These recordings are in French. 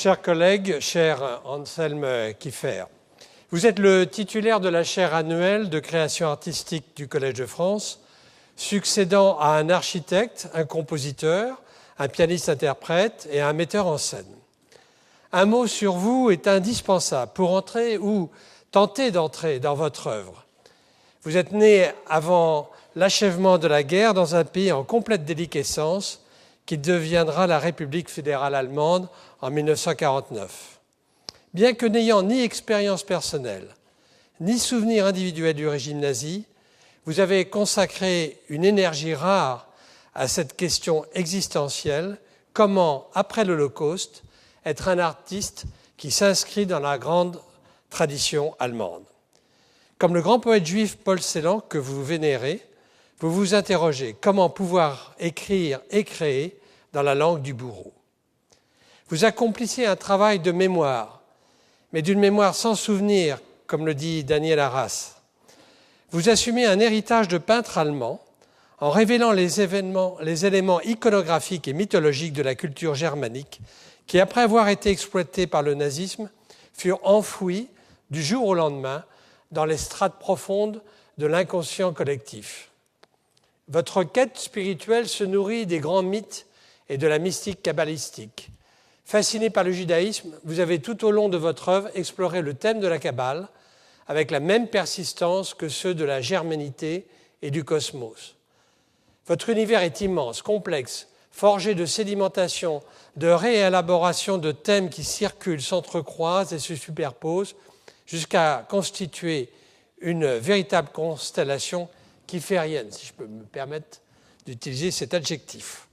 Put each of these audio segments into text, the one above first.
Chers collègues, cher Anselme Kiefer, vous êtes le titulaire de la chaire annuelle de création artistique du Collège de France, succédant à un architecte, un compositeur, un pianiste-interprète et un metteur en scène. Un mot sur vous est indispensable pour entrer ou tenter d'entrer dans votre œuvre. Vous êtes né avant l'achèvement de la guerre dans un pays en complète déliquescence qui deviendra la République fédérale allemande en 1949. Bien que n'ayant ni expérience personnelle, ni souvenir individuel du régime nazi, vous avez consacré une énergie rare à cette question existentielle, comment, après l'Holocauste, être un artiste qui s'inscrit dans la grande tradition allemande. Comme le grand poète juif Paul Celan, que vous vénérez, vous vous interrogez comment pouvoir écrire et créer dans la langue du bourreau. Vous accomplissez un travail de mémoire, mais d'une mémoire sans souvenir, comme le dit Daniel Arras. Vous assumez un héritage de peintre allemand en révélant les éléments iconographiques et mythologiques de la culture germanique qui, après avoir été exploités par le nazisme, furent enfouis du jour au lendemain dans les strates profondes de l'inconscient collectif. Votre quête spirituelle se nourrit des grands mythes et de la mystique kabbalistique. Fasciné par le judaïsme, vous avez tout au long de votre œuvre exploré le thème de la Kabbale avec la même persistance que ceux de la germanité et du cosmos. Votre univers est immense, complexe, forgé de sédimentation, de réélaboration de thèmes qui circulent, s'entrecroisent et se superposent jusqu'à constituer une véritable constellation kieférienne, si je peux me permettre d'utiliser cet adjectif.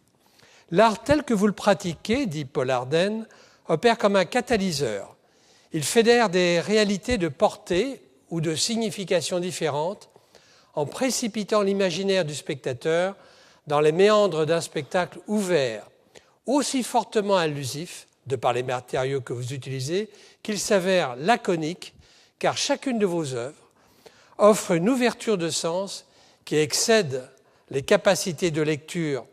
L'art tel que vous le pratiquez, dit Paul Arden, opère comme un catalyseur. Il fédère des réalités de portée ou de signification différentes en précipitant l'imaginaire du spectateur dans les méandres d'un spectacle ouvert, aussi fortement allusif, de par les matériaux que vous utilisez, qu'il s'avère laconique, car chacune de vos œuvres offre une ouverture de sens qui excède les capacités de lecture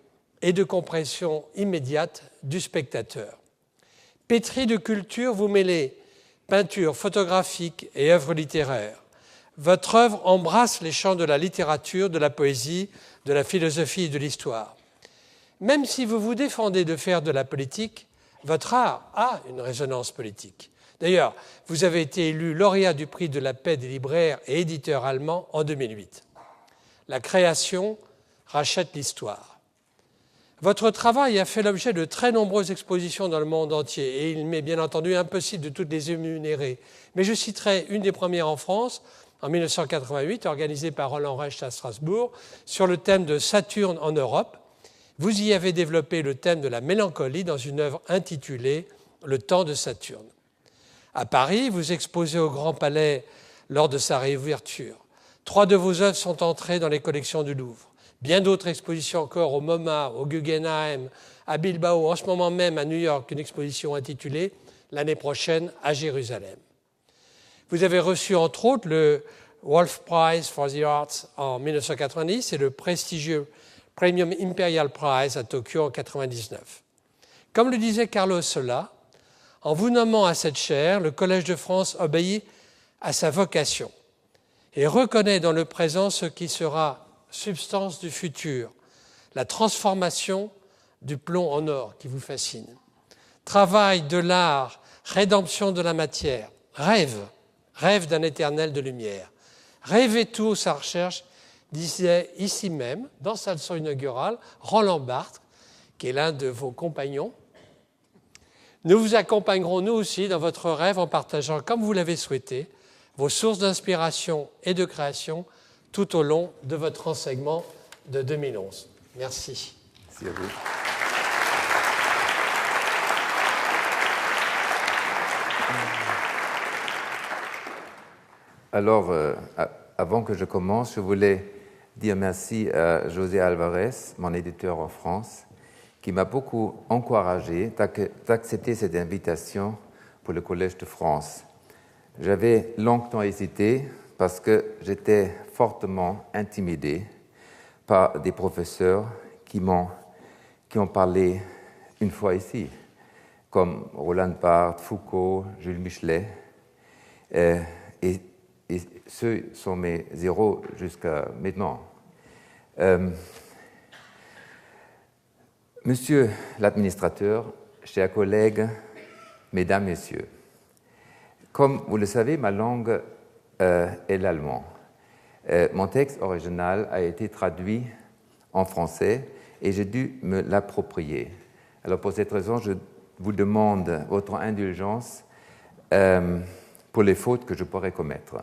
et de compréhension immédiate du spectateur. Pétri de culture, vous mêlez peinture photographique et œuvres littéraires. Votre œuvre embrasse les champs de la littérature, de la poésie, de la philosophie et de l'histoire. Même si vous vous défendez de faire de la politique, votre art a une résonance politique. D'ailleurs, vous avez été élu lauréat du prix de la paix des libraires et éditeurs allemands en 2008. La création rachète l'histoire. Votre travail a fait l'objet de très nombreuses expositions dans le monde entier et il m'est bien entendu impossible de toutes les énumérer. Mais je citerai une des premières en France, en 1988, organisée par Roland Recht à Strasbourg, sur le thème de Saturne en Europe. Vous y avez développé le thème de la mélancolie dans une œuvre intitulée « Le temps de Saturne ». À Paris, vous exposez au Grand Palais lors de sa réouverture. 3 de vos œuvres sont entrées dans les collections du Louvre. Bien d'autres expositions encore au MoMA, au Guggenheim, à Bilbao, en ce moment même à New York, une exposition intitulée « L'année prochaine à Jérusalem ». Vous avez reçu entre autres le Wolf Prize for the Arts en 1990 et le prestigieux Premium Imperial Prize à Tokyo en 1999. Comme le disait Carlos Sola, en vous nommant à cette chaire, le Collège de France obéit à sa vocation et reconnaît dans le présent ce qui sera substance du futur, la transformation du plomb en or qui vous fascine. Travail de l'art, rédemption de la matière, rêve d'un éternel de lumière. Rêvez tous à recherche, disait ici même, dans sa leçon inaugurale, Roland Barthes, qui est l'un de vos compagnons. Nous vous accompagnerons, nous aussi, dans votre rêve en partageant, comme vous l'avez souhaité, vos sources d'inspiration et de création tout au long de votre enseignement de 2011. Merci. Merci à vous. Alors, avant que je commence, je voulais dire merci à José Alvarez, mon éditeur en France, qui m'a beaucoup encouragé d'accepter cette invitation pour le Collège de France. J'avais longtemps hésité parce que j'étais fortement intimidé par des professeurs qui ont parlé une fois ici, comme Roland Barthes, Foucault, Jules Michelet. Et ceux sont mes héros jusqu'à maintenant. Monsieur l'administrateur, chers collègues, mesdames, messieurs, comme vous le savez, ma langue est l'allemand. Mon texte original a été traduit en français et j'ai dû me l'approprier. Alors pour cette raison, je vous demande votre indulgence pour les fautes que je pourrais commettre.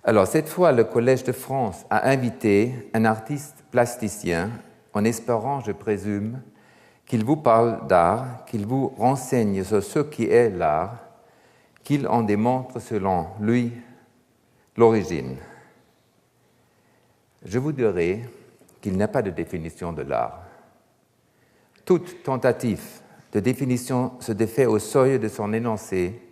Alors cette fois, le Collège de France a invité un artiste plasticien en espérant, je présume, qu'il vous parle d'art, qu'il vous renseigne sur ce qui est l'art, qu'il en démontre selon lui l'origine. Je vous dirai qu'il n'y a pas de définition de l'art. Toute tentative de définition se défait au seuil de son énoncé,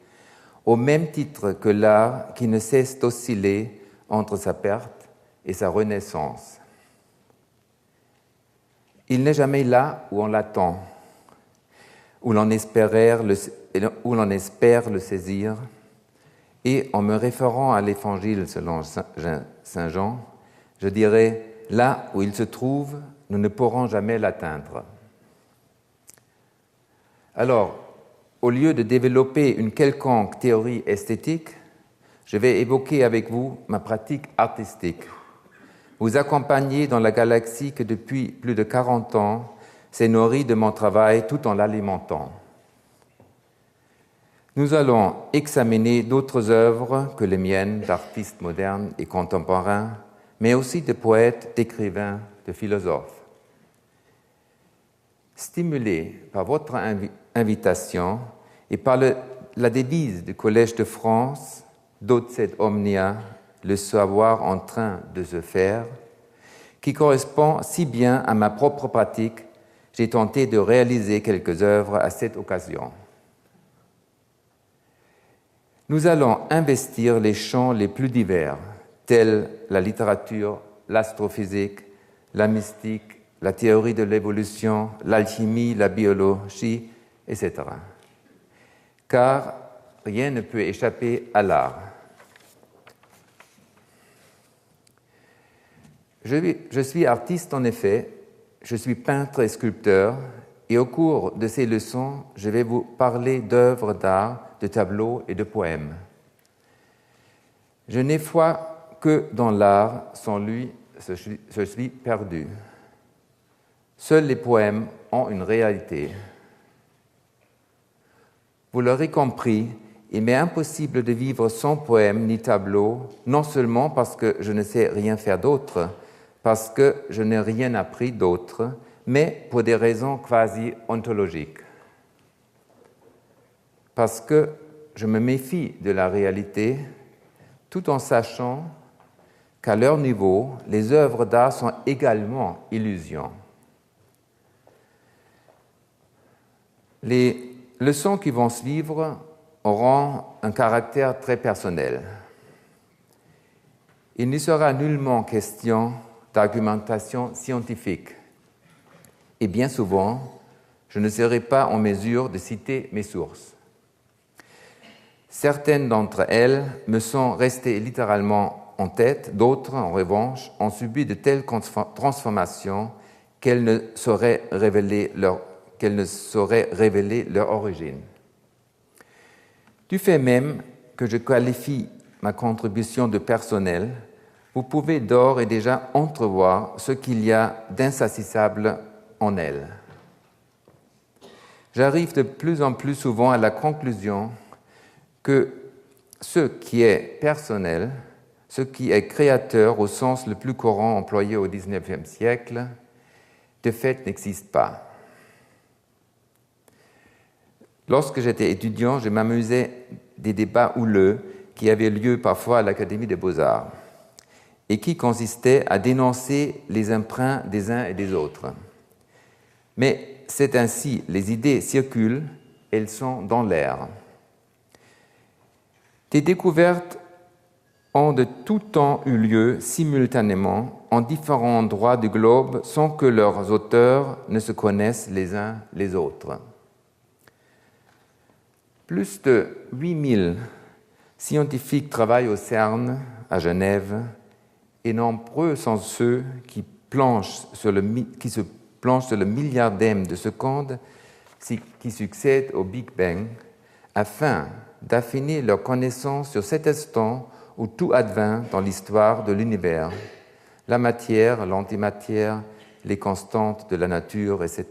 au même titre que l'art qui ne cesse d'osciller entre sa perte et sa renaissance. Il n'est jamais là où on l'attend, où l'on espère le saisir, et en me référant à l'Évangile selon Saint Jean, je dirais, là où il se trouve, nous ne pourrons jamais l'atteindre. Alors, au lieu de développer une quelconque théorie esthétique, je vais évoquer avec vous ma pratique artistique, vous accompagner dans la galaxie que depuis plus de 40 ans s'est nourrie de mon travail tout en l'alimentant. Nous allons examiner d'autres œuvres que les miennes d'artistes modernes et contemporains, mais aussi de poètes, d'écrivains, de philosophes. Stimulés par votre invitation et par la devise du Collège de France, Docet omnia, le savoir en train de se faire, qui correspond si bien à ma propre pratique, j'ai tenté de réaliser quelques œuvres à cette occasion. Nous allons investir les champs les plus divers, tels la littérature, l'astrophysique, la mystique, la théorie de l'évolution, l'alchimie, la biologie, etc. Car rien ne peut échapper à l'art. Je suis artiste en effet, je suis peintre et sculpteur, et au cours de ces leçons, je vais vous parler d'œuvres d'art, de tableaux et de poèmes. Je n'ai foi que dans l'art, sans lui, je suis perdu. Seuls les poèmes ont une réalité. Vous l'aurez compris, il m'est impossible de vivre sans poème ni tableau, non seulement parce que je ne sais rien faire d'autre, parce que je n'ai rien appris d'autre, mais pour des raisons quasi ontologiques. Parce que je me méfie de la réalité, tout en sachant qu'à leur niveau, les œuvres d'art sont également illusions. Les leçons qui vont suivre auront un caractère très personnel. Il n'y sera nullement question d'argumentation scientifique. Et bien souvent, je ne serai pas en mesure de citer mes sources. Certaines d'entre elles me sont restées littéralement en tête, d'autres, en revanche, ont subi de telles transformations qu'elles ne sauraient révéler leur origine. Du fait même que je qualifie ma contribution de personnelle, vous pouvez d'ores et déjà entrevoir ce qu'il y a d'insaisissable en elle. J'arrive de plus en plus souvent à la conclusion que ce qui est personnel, ce qui est créateur au sens le plus courant employé au XIXe siècle, de fait n'existe pas. Lorsque j'étais étudiant, je m'amusais des débats houleux qui avaient lieu parfois à l'Académie des Beaux-Arts et qui consistaient à dénoncer les emprunts des uns et des autres. Mais c'est ainsi, les idées circulent, elles sont dans l'air. Des découvertes ont de tout temps eu lieu simultanément en différents endroits du globe sans que leurs auteurs ne se connaissent les uns les autres. Plus de 8000 scientifiques travaillent au CERN à Genève et nombreux sont ceux qui se planchent sur le milliardième de seconde qui succède au Big Bang afin d'affiner leur connaissance sur cet instant où tout advint dans l'histoire de l'univers, la matière, l'antimatière, les constantes de la nature, etc.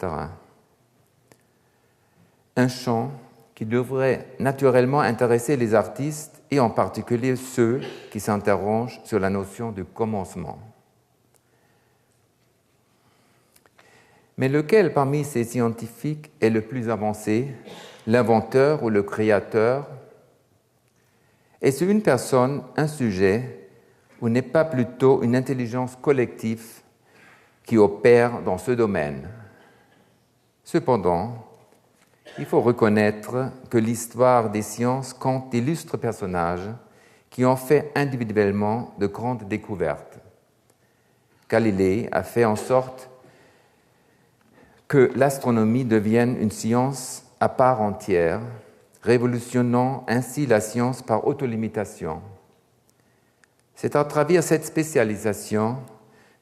Un champ qui devrait naturellement intéresser les artistes et en particulier ceux qui s'interrogent sur la notion du commencement. Mais lequel parmi ces scientifiques est le plus avancé, l'inventeur ou le créateur? Est-ce une personne, un sujet, ou n'est pas plutôt une intelligence collective qui opère dans ce domaine? Cependant, il faut reconnaître que l'histoire des sciences compte d'illustres personnages qui ont fait individuellement de grandes découvertes. Galilée a fait en sorte que l'astronomie devienne une science à part entière, révolutionnant ainsi la science par autolimitation. C'est à travers cette spécialisation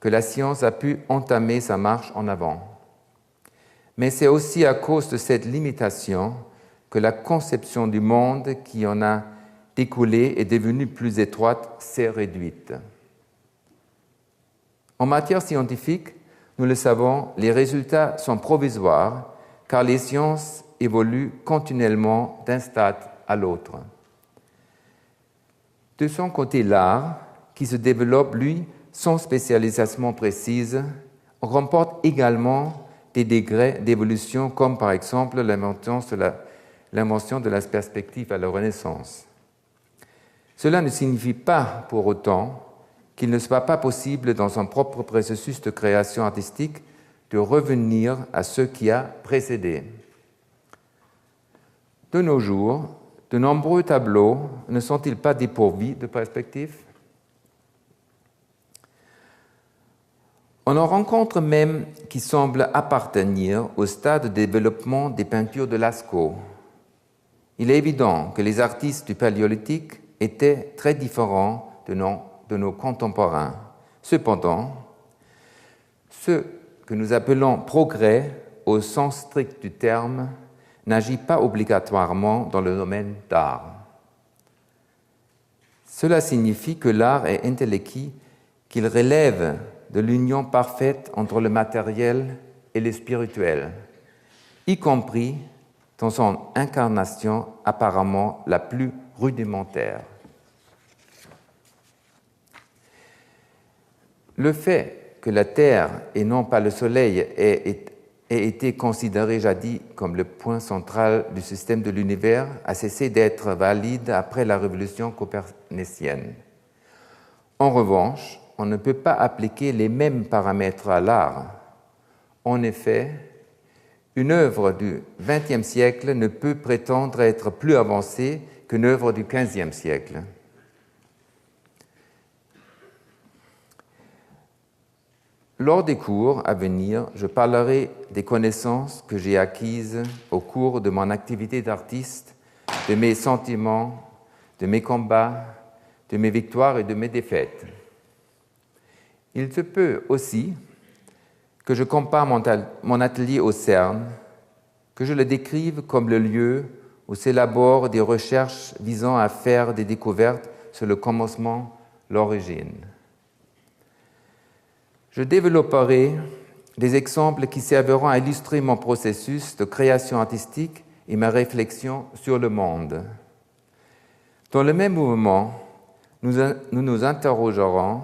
que la science a pu entamer sa marche en avant. Mais c'est aussi à cause de cette limitation que la conception du monde qui en a découlé est devenue plus étroite, s'est réduite. En matière scientifique, nous le savons, les résultats sont provisoires car les sciences évoluent continuellement d'un stade à l'autre. De son côté, l'art, qui se développe, lui, sans spécialisation précise, remporte également des degrés d'évolution, comme par exemple l'invention de la perspective à la Renaissance. Cela ne signifie pas pour autant qu'il ne soit pas possible, dans son propre processus de création artistique, de revenir à ce qui a précédé. De nos jours, de nombreux tableaux ne sont-ils pas dépourvus de perspective? On en rencontre même qui semblent appartenir au stade de développement des peintures de Lascaux. Il est évident que les artistes du Paléolithique étaient très différents de nos contemporains. Cependant, ce que nous appelons progrès, au sens strict du terme, n'agit pas obligatoirement dans le domaine d'art. Cela signifie que l'art est un tel qu'il relève de l'union parfaite entre le matériel et le spirituel, y compris dans son incarnation apparemment la plus rudimentaire. Le fait que la Terre et non pas le Soleil ait été considéré jadis comme le point central du système de l'univers a cessé d'être valide après la révolution copernicienne. En revanche, on ne peut pas appliquer les mêmes paramètres à l'art. En effet, une œuvre du XXe siècle ne peut prétendre être plus avancée qu'une œuvre du XVe siècle. Lors des cours à venir, je parlerai des connaissances que j'ai acquises au cours de mon activité d'artiste, de mes sentiments, de mes combats, de mes victoires et de mes défaites. Il se peut aussi que je compare mon atelier au CERN, que je le décrive comme le lieu où s'élaborent des recherches visant à faire des découvertes sur le commencement, l'origine. Je développerai des exemples qui serviront à illustrer mon processus de création artistique et ma réflexion sur le monde. Dans le même mouvement, nous nous interrogerons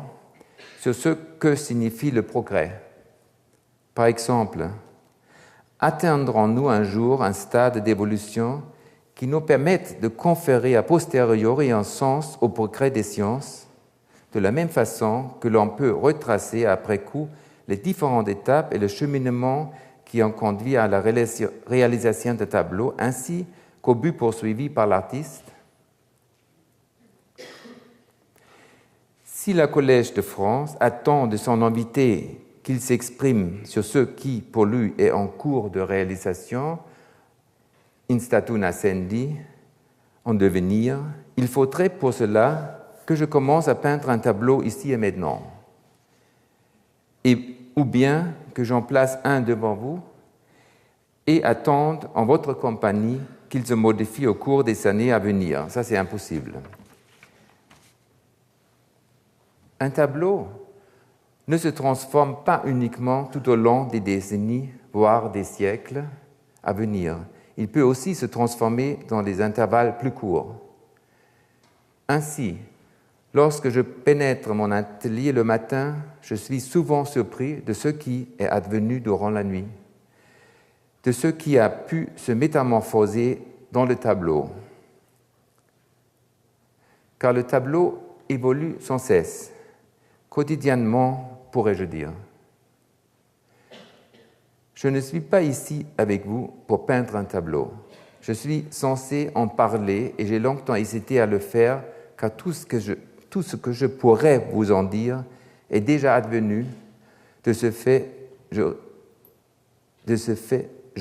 sur ce que signifie le progrès. Par exemple, atteindrons-nous un jour un stade d'évolution qui nous permette de conférer a posteriori un sens au progrès des sciences, de la même façon que l'on peut retracer après coup les différentes étapes et le cheminement qui ont conduit à la réalisation de tableaux, ainsi qu'au but poursuivi par l'artiste? Si la Collège de France attend de son invité qu'il s'exprime sur ce qui, pour lui, est en cours de réalisation, in statu nascendi, en devenir, il faudrait pour cela que je commence à peindre un tableau ici et maintenant, ou bien que j'en place un devant vous et attende en votre compagnie qu'il se modifie au cours des années à venir. Ça, c'est impossible. Un tableau ne se transforme pas uniquement tout au long des décennies, voire des siècles à venir. Il peut aussi se transformer dans des intervalles plus courts. Ainsi, lorsque je pénètre mon atelier le matin, je suis souvent surpris de ce qui est advenu durant la nuit, de ce qui a pu se métamorphoser dans le tableau. Car le tableau évolue sans cesse, quotidiennement, pourrais-je dire. Je ne suis pas ici avec vous pour peindre un tableau. Je suis censé en parler et j'ai longtemps hésité à le faire car tout ce que je pourrais vous en dire est déjà advenu. De ce fait, je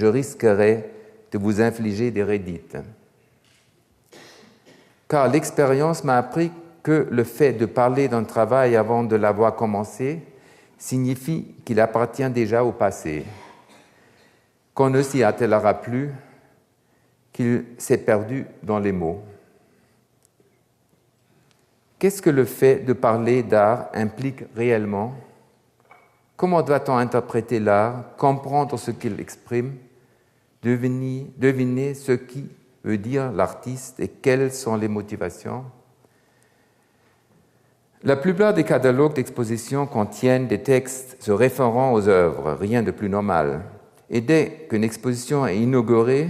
risquerais de vous infliger des redites. Car l'expérience m'a appris que le fait de parler d'un travail avant de l'avoir commencé signifie qu'il appartient déjà au passé, qu'on ne s'y attellera plus, qu'il s'est perdu dans les mots. Qu'est-ce que le fait de parler d'art implique réellement? Comment doit-on interpréter l'art, comprendre ce qu'il exprime, deviner ce qui veut dire l'artiste et quelles sont les motivations? La plupart des catalogues d'exposition contiennent des textes se référant aux œuvres, rien de plus normal. Et dès qu'une exposition est inaugurée,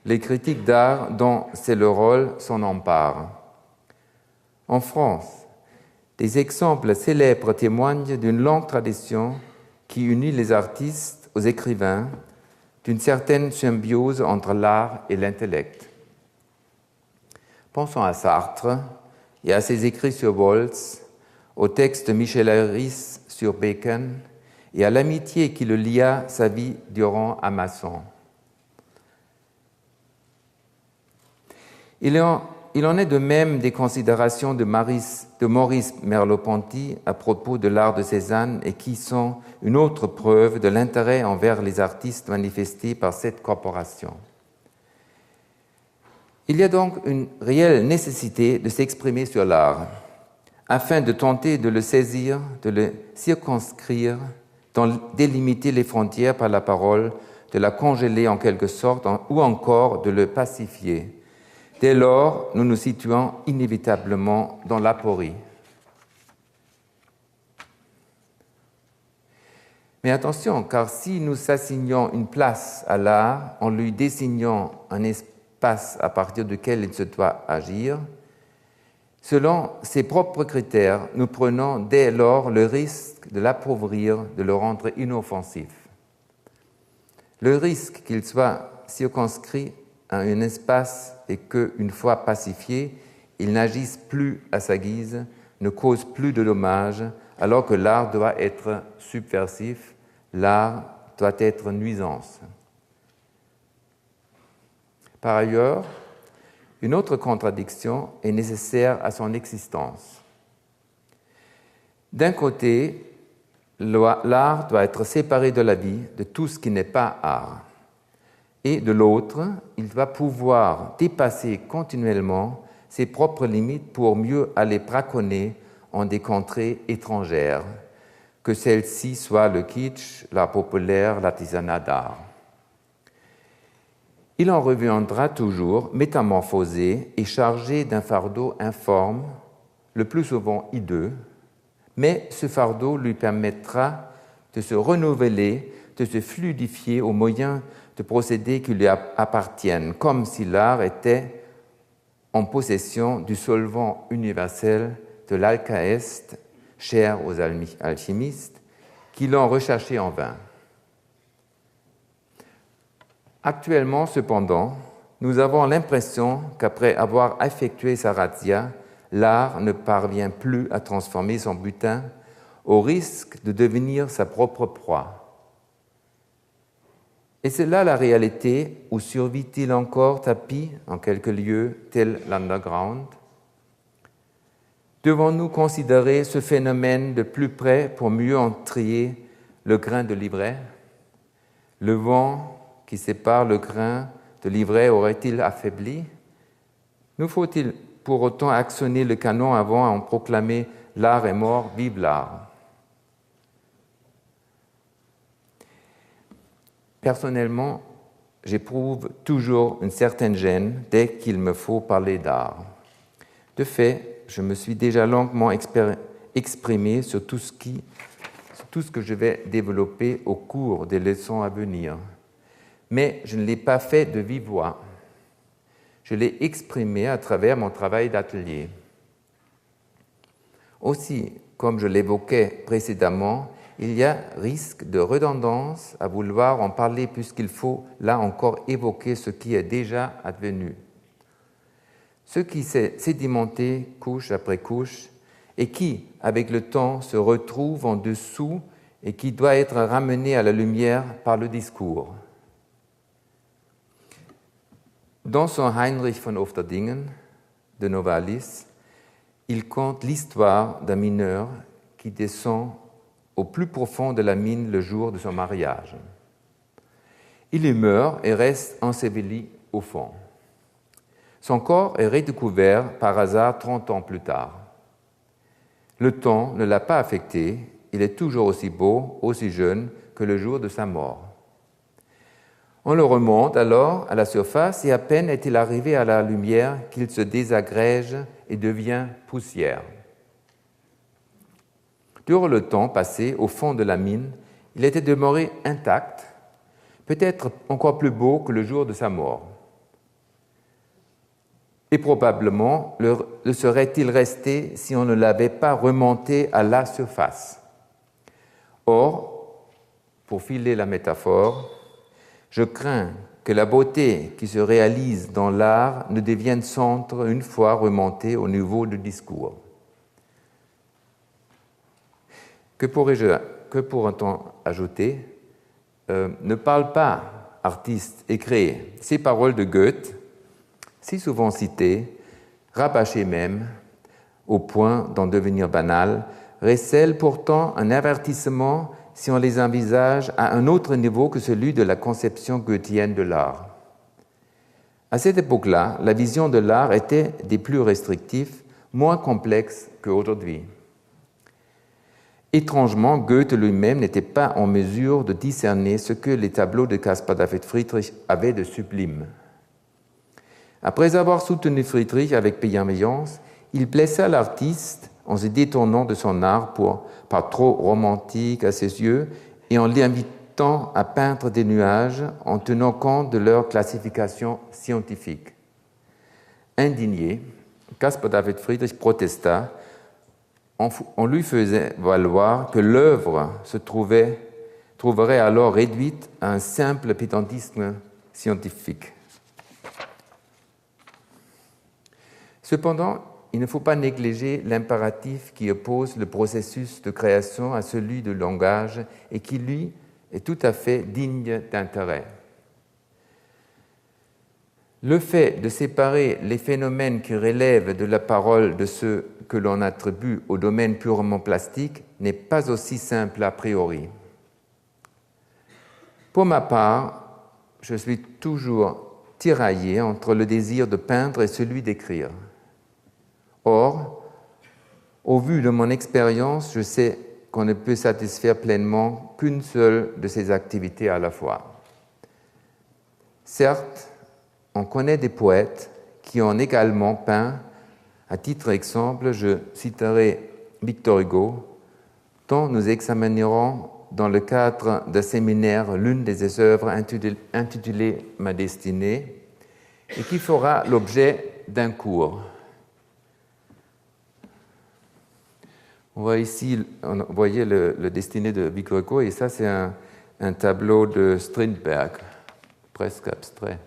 les critiques d'art, dont c'est le rôle, s'en emparent. En France, des exemples célèbres témoignent d'une longue tradition qui unit les artistes aux écrivains, d'une certaine symbiose entre l'art et l'intellect. Pensons à Sartre et à ses écrits sur Waltz, au texte de Michel Harris sur Bacon et à l'amitié qui le lia sa vie durant à Masson. Il en est de même des considérations de Maurice Merleau-Ponty à propos de l'art de Cézanne et qui sont une autre preuve de l'intérêt envers les artistes manifesté par cette corporation. Il y a donc une réelle nécessité de s'exprimer sur l'art, afin de tenter de le saisir, de le circonscrire, d'en délimiter les frontières par la parole, de la congeler en quelque sorte, ou encore de le pacifier. Dès lors, nous nous situons inévitablement dans l'aporie. Mais attention, car si nous assignons une place à l'art en lui désignant un espace à partir duquel il se doit agir, selon ses propres critères, nous prenons dès lors le risque de l'appauvrir, de le rendre inoffensif. Le risque qu'il soit circonscrit à un espace et qu'une fois pacifié, il n'agisse plus à sa guise, ne cause plus de dommages, alors que l'art doit être subversif, l'art doit être nuisance. Par ailleurs, une autre contradiction est nécessaire à son existence. D'un côté, l'art doit être séparé de la vie, de tout ce qui n'est pas art. Et de l'autre, il doit pouvoir dépasser continuellement ses propres limites pour mieux aller braconner en des contrées étrangères, que celles-ci soient le kitsch, l'art populaire, l'artisanat d'art. Il en reviendra toujours métamorphosé et chargé d'un fardeau informe, le plus souvent hideux, mais ce fardeau lui permettra de se renouveler, de se fluidifier au moyen de procédés qui lui appartiennent, comme si l'art était en possession du solvant universel de l'alcaeste, cher aux alchimistes, qui l'ont recherché en vain. Actuellement, cependant, nous avons l'impression qu'après avoir effectué sa razzia, l'art ne parvient plus à transformer son butin au risque de devenir sa propre proie. Et c'est là la réalité, où survit-il encore tapis en quelques lieux, tel l'underground? Devons-nous considérer ce phénomène de plus près pour mieux en trier le grain de l'ivraie? Le vent qui sépare le grain de l'ivraie aurait-il affaibli? Nous faut-il pour autant actionner le canon avant d'en proclamer « l'art est mort, vive l'art ». Personnellement, j'éprouve toujours une certaine gêne dès qu'il me faut parler d'art. De fait, je me suis déjà longuement exprimé sur tout ce que je vais développer au cours des leçons à venir. Mais je ne l'ai pas fait de vive voix. Je l'ai exprimé à travers mon travail d'atelier. Aussi, comme je l'évoquais précédemment, il y a risque de redondance à vouloir en parler puisqu'il faut là encore évoquer ce qui est déjà advenu. Ce qui s'est sédimenté couche après couche et qui, avec le temps, se retrouve en dessous et qui doit être ramené à la lumière par le discours. Dans son Heinrich von Ofterdingen de Novalis, il conte l'histoire d'un mineur qui descend au plus profond de la mine le jour de son mariage. Il y meurt et reste enseveli au fond. Son corps est redécouvert par hasard 30 ans plus tard. Le temps ne l'a pas affecté, il est toujours aussi beau, aussi jeune que le jour de sa mort. On le remonte alors à la surface et à peine est-il arrivé à la lumière qu'il se désagrège et devient poussière. Durant le temps passé au fond de la mine, il était demeuré intact, peut-être encore plus beau que le jour de sa mort. Et probablement le serait-il resté si on ne l'avait pas remonté à la surface. Or, pour filer la métaphore, je crains que la beauté qui se réalise dans l'art ne devienne cendre une fois remontée au niveau du discours. Que pourrait-on ajouter? Ne parle pas, artiste, et crée. Ces paroles de Goethe, si souvent citées, rabâchées même, au point d'en devenir banales, recèlent pourtant un avertissement si on les envisage à un autre niveau que celui de la conception goethienne de l'art. À cette époque-là, la vision de l'art était des plus restrictifs, moins complexe qu'aujourd'hui. Étrangement, Goethe lui-même n'était pas en mesure de discerner ce que les tableaux de Caspar David Friedrich avaient de sublime. Après avoir soutenu Friedrich avec bienveillance, il blessa l'artiste en se détournant de son art par trop romantique à ses yeux et en l'invitant à peindre des nuages en tenant compte de leur classification scientifique. Indigné, Caspar David Friedrich protesta. On lui faisait valoir que l'œuvre se trouverait alors réduite à un simple pédantisme scientifique. Cependant, il ne faut pas négliger l'impératif qui oppose le processus de création à celui du langage et qui, lui, est tout à fait digne d'intérêt. Le fait de séparer les phénomènes qui relèvent de la parole de ceux que l'on attribue au domaine purement plastique n'est pas aussi simple a priori. Pour ma part, je suis toujours tiraillé entre le désir de peindre et celui d'écrire. Or, au vu de mon expérience, je sais qu'on ne peut satisfaire pleinement qu'une seule de ces activités à la fois. Certes, on connaît des poètes qui ont également peint. À titre d'exemple, je citerai Victor Hugo, dont nous examinerons dans le cadre d'un séminaire l'une de ses œuvres intitulée « Ma destinée » et qui fera l'objet d'un cours. On voit ici, vous voyez le Destinée de Victor Hugo, et ça c'est un tableau de Strindberg, presque abstrait.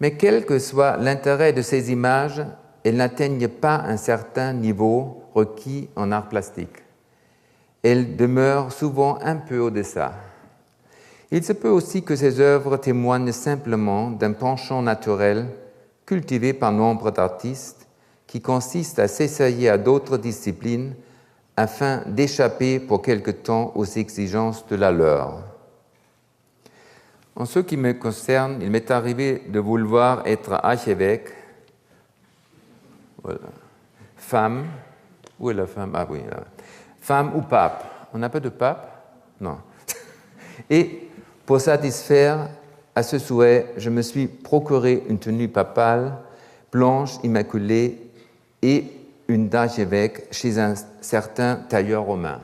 Mais quel que soit l'intérêt de ces images, elles n'atteignent pas un certain niveau requis en art plastique. elle demeure souvent un peu au-deçà. Il se peut aussi que ces œuvres témoignent simplement d'un penchant naturel cultivé par nombre d'artistes qui consiste à s'essayer à d'autres disciplines afin d'échapper pour quelque temps aux exigences de la leur. En ce qui me concerne, il m'est arrivé de vouloir être archevêque, voilà. Femme, où est la femme? Ah oui, là. Femme ou pape. On n'a pas de pape? Non. Et pour satisfaire à ce souhait, je me suis procuré une tenue papale, blanche, immaculée, et une d'archevêque chez un certain tailleur romain.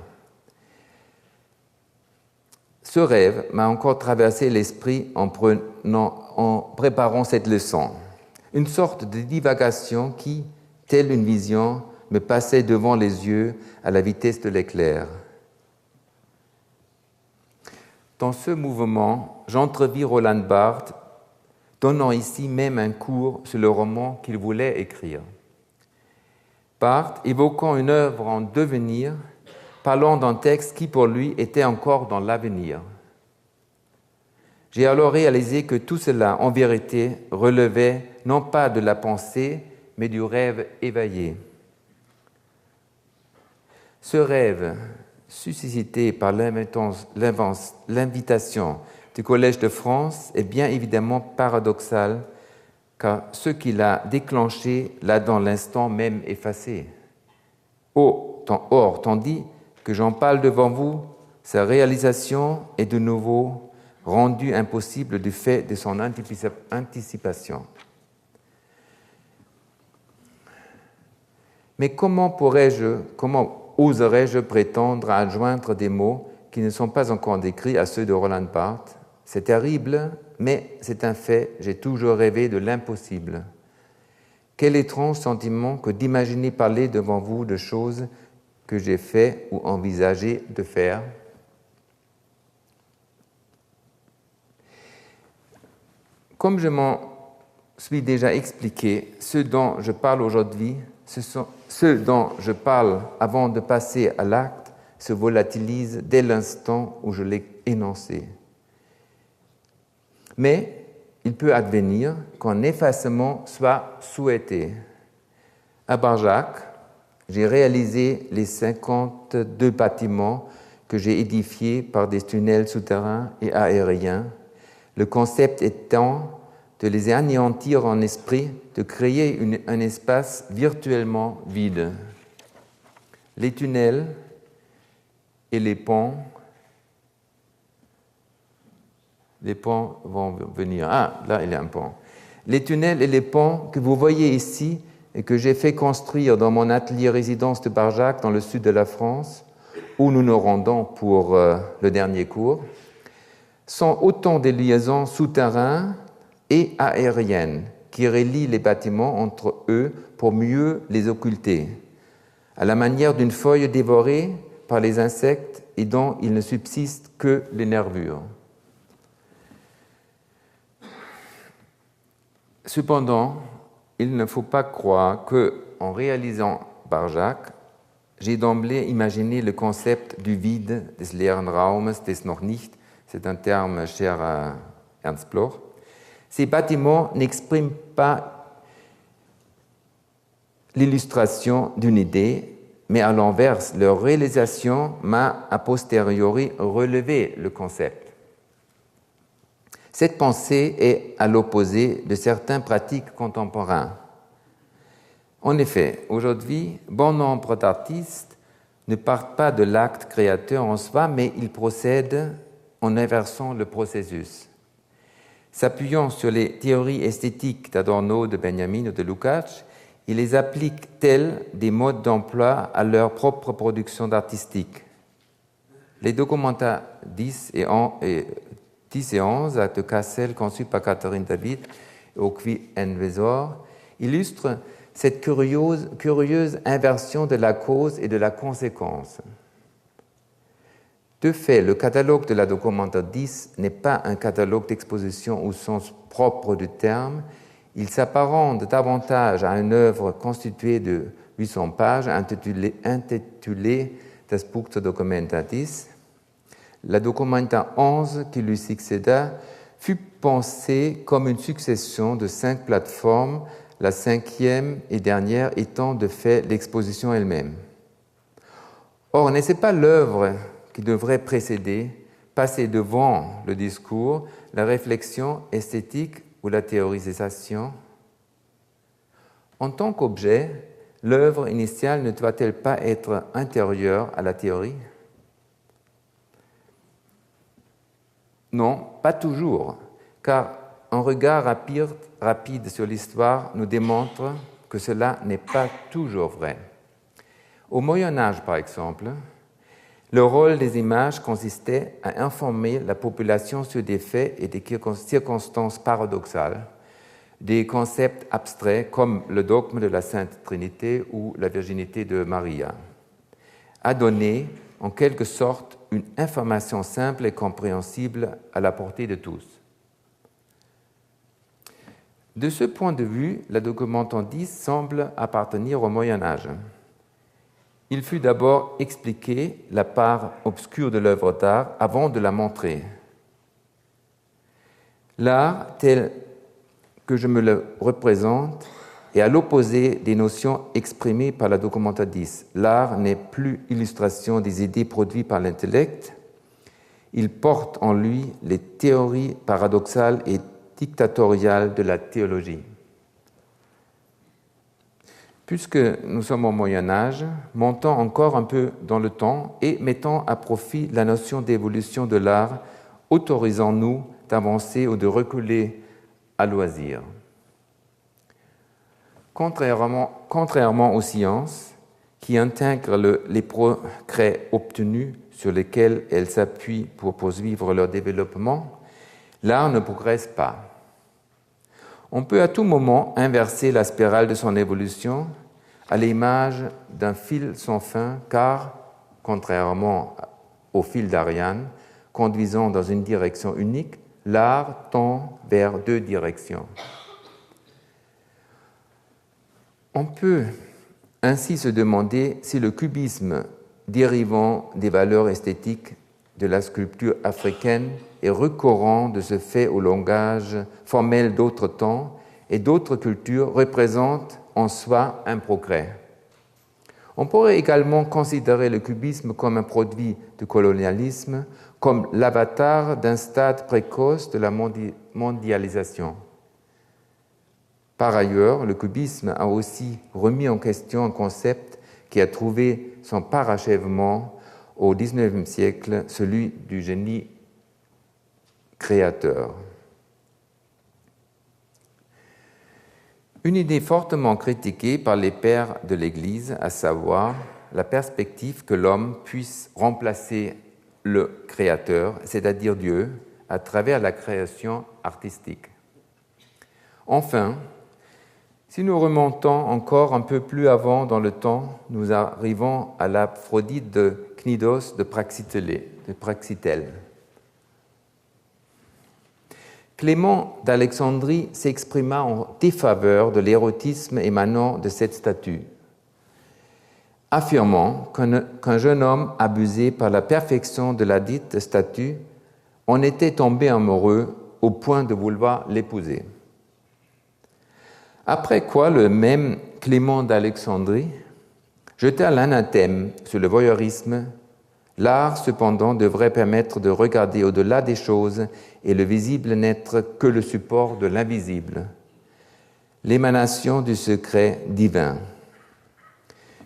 Ce rêve m'a encore traversé l'esprit en préparant cette leçon. Une sorte de divagation qui, telle une vision, me passait devant les yeux à la vitesse de l'éclair. Dans ce mouvement, j'entrevis Roland Barthes donnant ici même un cours sur le roman qu'il voulait écrire. Barthes, évoquant une œuvre en devenir, parlant d'un texte qui pour lui était encore dans l'avenir. J'ai alors réalisé que tout cela, en vérité, relevait non pas de la pensée, mais du rêve éveillé. Ce rêve, suscité par l'invitation du Collège de France, est bien évidemment paradoxal, car ce qui l'a déclenché l'a dans l'instant même effacé. Or, tandis que j'en parle devant vous, sa réalisation est de nouveau rendue impossible du fait de son anticipation. Mais comment oserais-je prétendre à adjoindre des mots qui ne sont pas encore décrits à ceux de Roland Barthes? C'est terrible, mais c'est un fait, j'ai toujours rêvé de l'impossible. Quel étrange sentiment que d'imaginer parler devant vous de choses que j'ai fait ou envisagé de faire. Comme je m'en suis déjà expliqué, ce dont je parle aujourd'hui, ce dont je parle avant de passer à l'acte, se volatilise dès l'instant où je l'ai énoncé. Mais il peut advenir qu'un effacement soit souhaité. À Barjac, j'ai réalisé les 52 bâtiments que j'ai édifiés par des tunnels souterrains et aériens, le concept étant de les anéantir en esprit, de créer un espace virtuellement vide. Les tunnels et les ponts vont venir. Ah, là, il y a un pont. Les tunnels et les ponts que vous voyez ici et que j'ai fait construire dans mon atelier résidence de Barjac dans le sud de la France, où nous nous rendons pour le dernier cours, sont autant de liaisons souterraines et aériennes qui relient les bâtiments entre eux pour mieux les occulter, à la manière d'une feuille dévorée par les insectes et dont il ne subsiste que les nervures. Cependant, il ne faut pas croire qu'en réalisant Barjac, j'ai d'emblée imaginé le concept du vide, des leeren Raumes, des noch nicht, c'est un terme cher à Ernst Bloch. Ces bâtiments n'expriment pas l'illustration d'une idée, mais à l'inverse, leur réalisation m'a a posteriori relevé le concept. Cette pensée est à l'opposé de certaines pratiques contemporaines. En effet, aujourd'hui, bon nombre d'artistes ne partent pas de l'acte créateur en soi, mais ils procèdent en inversant le processus. S'appuyant sur les théories esthétiques d'Adorno, de Benjamin ou de Lukács, ils les appliquent tels des modes d'emploi à leur propre production artistique. Les documentaires 10 et 11 de Cassel, conçus par Catherine David et Oqui Envesor, illustrent cette curieuse inversion de la cause et de la conséquence. De fait, le catalogue de la documentaire 10 n'est pas un catalogue d'exposition au sens propre du terme. Il s'apparente davantage à une œuvre constituée de 800 pages intitulée das Buch zur Documentatis. La Documenta 11 qui lui succéda fut pensée comme une succession de 5 plateformes, la 5e et dernière étant de fait l'exposition elle-même. Or, n'est-ce pas l'œuvre qui devrait précéder, passer devant le discours, la réflexion esthétique ou la théorisation? En tant qu'objet, l'œuvre initiale ne doit-elle pas être intérieure à la théorie? Non, pas toujours, car un regard rapide sur l'histoire nous démontre que cela n'est pas toujours vrai. Au Moyen Âge, par exemple, le rôle des images consistait à informer la population sur des faits et des circonstances paradoxales, des concepts abstraits comme le dogme de la Sainte Trinité ou la virginité de Maria, à donner en quelque sorte une information simple et compréhensible à la portée de tous. De ce point de vue, la Documenta 10 semble appartenir au Moyen Âge. Il fut d'abord expliqué la part obscure de l'œuvre d'art avant de la montrer. L'art, tel que je me le représente, est à l'opposé des notions exprimées par la Documenta 10. L'art n'est plus illustration des idées produites par l'intellect, il porte en lui les théories paradoxales et dictatoriales de la théologie. Puisque nous sommes au Moyen Âge, montons encore un peu dans le temps et mettons à profit la notion d'évolution de l'art, autorisons-nous d'avancer ou de reculer à loisir. Contrairement aux sciences, qui intègrent les progrès obtenus sur lesquels elles s'appuient pour poursuivre leur développement, l'art ne progresse pas. On peut à tout moment inverser la spirale de son évolution à l'image d'un fil sans fin, car, contrairement au fil d'Ariane, conduisant dans une direction unique, l'art tend vers 2 directions. On peut ainsi se demander si le cubisme, dérivant des valeurs esthétiques de la sculpture africaine et recourant de ce fait au langage formel d'autres temps et d'autres cultures, représente en soi un progrès. On pourrait également considérer le cubisme comme un produit du colonialisme, comme l'avatar d'un stade précoce de la mondialisation. Par ailleurs, le cubisme a aussi remis en question un concept qui a trouvé son parachèvement au XIXe siècle, celui du génie créateur. Une idée fortement critiquée par les pères de l'Église, à savoir la perspective que l'homme puisse remplacer le Créateur, c'est-à-dire Dieu, à travers la création artistique. Enfin, si nous remontons encore un peu plus avant dans le temps, nous arrivons à l'Aphrodite de Cnidos de Praxitèle. Clément d'Alexandrie s'exprima en défaveur de l'érotisme émanant de cette statue, affirmant qu'un jeune homme abusé par la perfection de la dite statue en était tombé amoureux au point de vouloir l'épouser. Après quoi, le même Clément d'Alexandrie jeta l'anathème sur le voyeurisme. L'art, cependant, devrait permettre de regarder au-delà des choses et le visible n'être que le support de l'invisible, l'émanation du secret divin.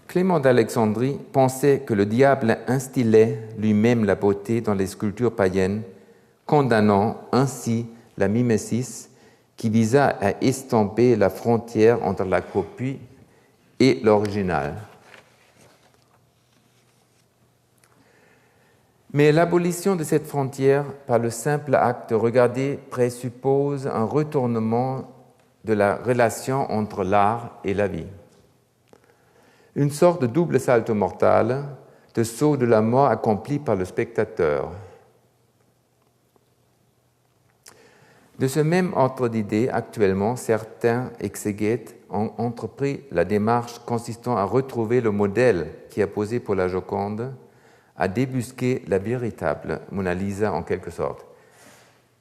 Clément d'Alexandrie pensait que le diable instillait lui-même la beauté dans les sculptures païennes, condamnant ainsi la mimesis qui visa à estomper la frontière entre la copie et l'original. Mais l'abolition de cette frontière par le simple acte de regarder présuppose un retournement de la relation entre l'art et la vie. Une sorte de double salto mortal, de saut de la mort accompli par le spectateur. De ce même ordre d'idées, actuellement, certains exégètes ont entrepris la démarche consistant à retrouver le modèle qui a posé pour la Joconde, à débusquer la véritable Mona Lisa en quelque sorte.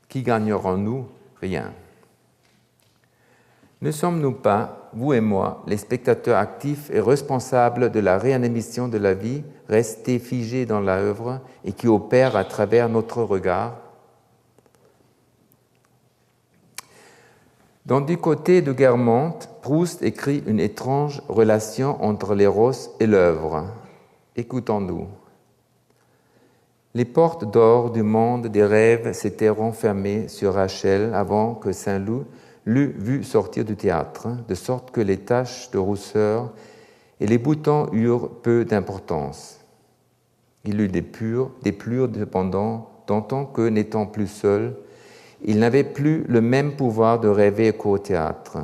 Qui gagnerons-nous? Rien. Ne sommes-nous pas, vous et moi, les spectateurs actifs et responsables de la réanimation de la vie, restés figés dans l'œuvre et qui opère à travers notre regard? Dans Du côté de Guermantes, Proust écrit une étrange relation entre l'éros et l'œuvre. Écoutons-nous. Les portes d'or du monde des rêves s'étaient renfermées sur Rachel avant que Saint-Loup l'eût vue sortir du théâtre, de sorte que les taches de rousseur et les boutons eurent peu d'importance. Il eut des plures cependant, d'autant que, n'étant plus seul, il n'avait plus le même pouvoir de rêver qu'au théâtre.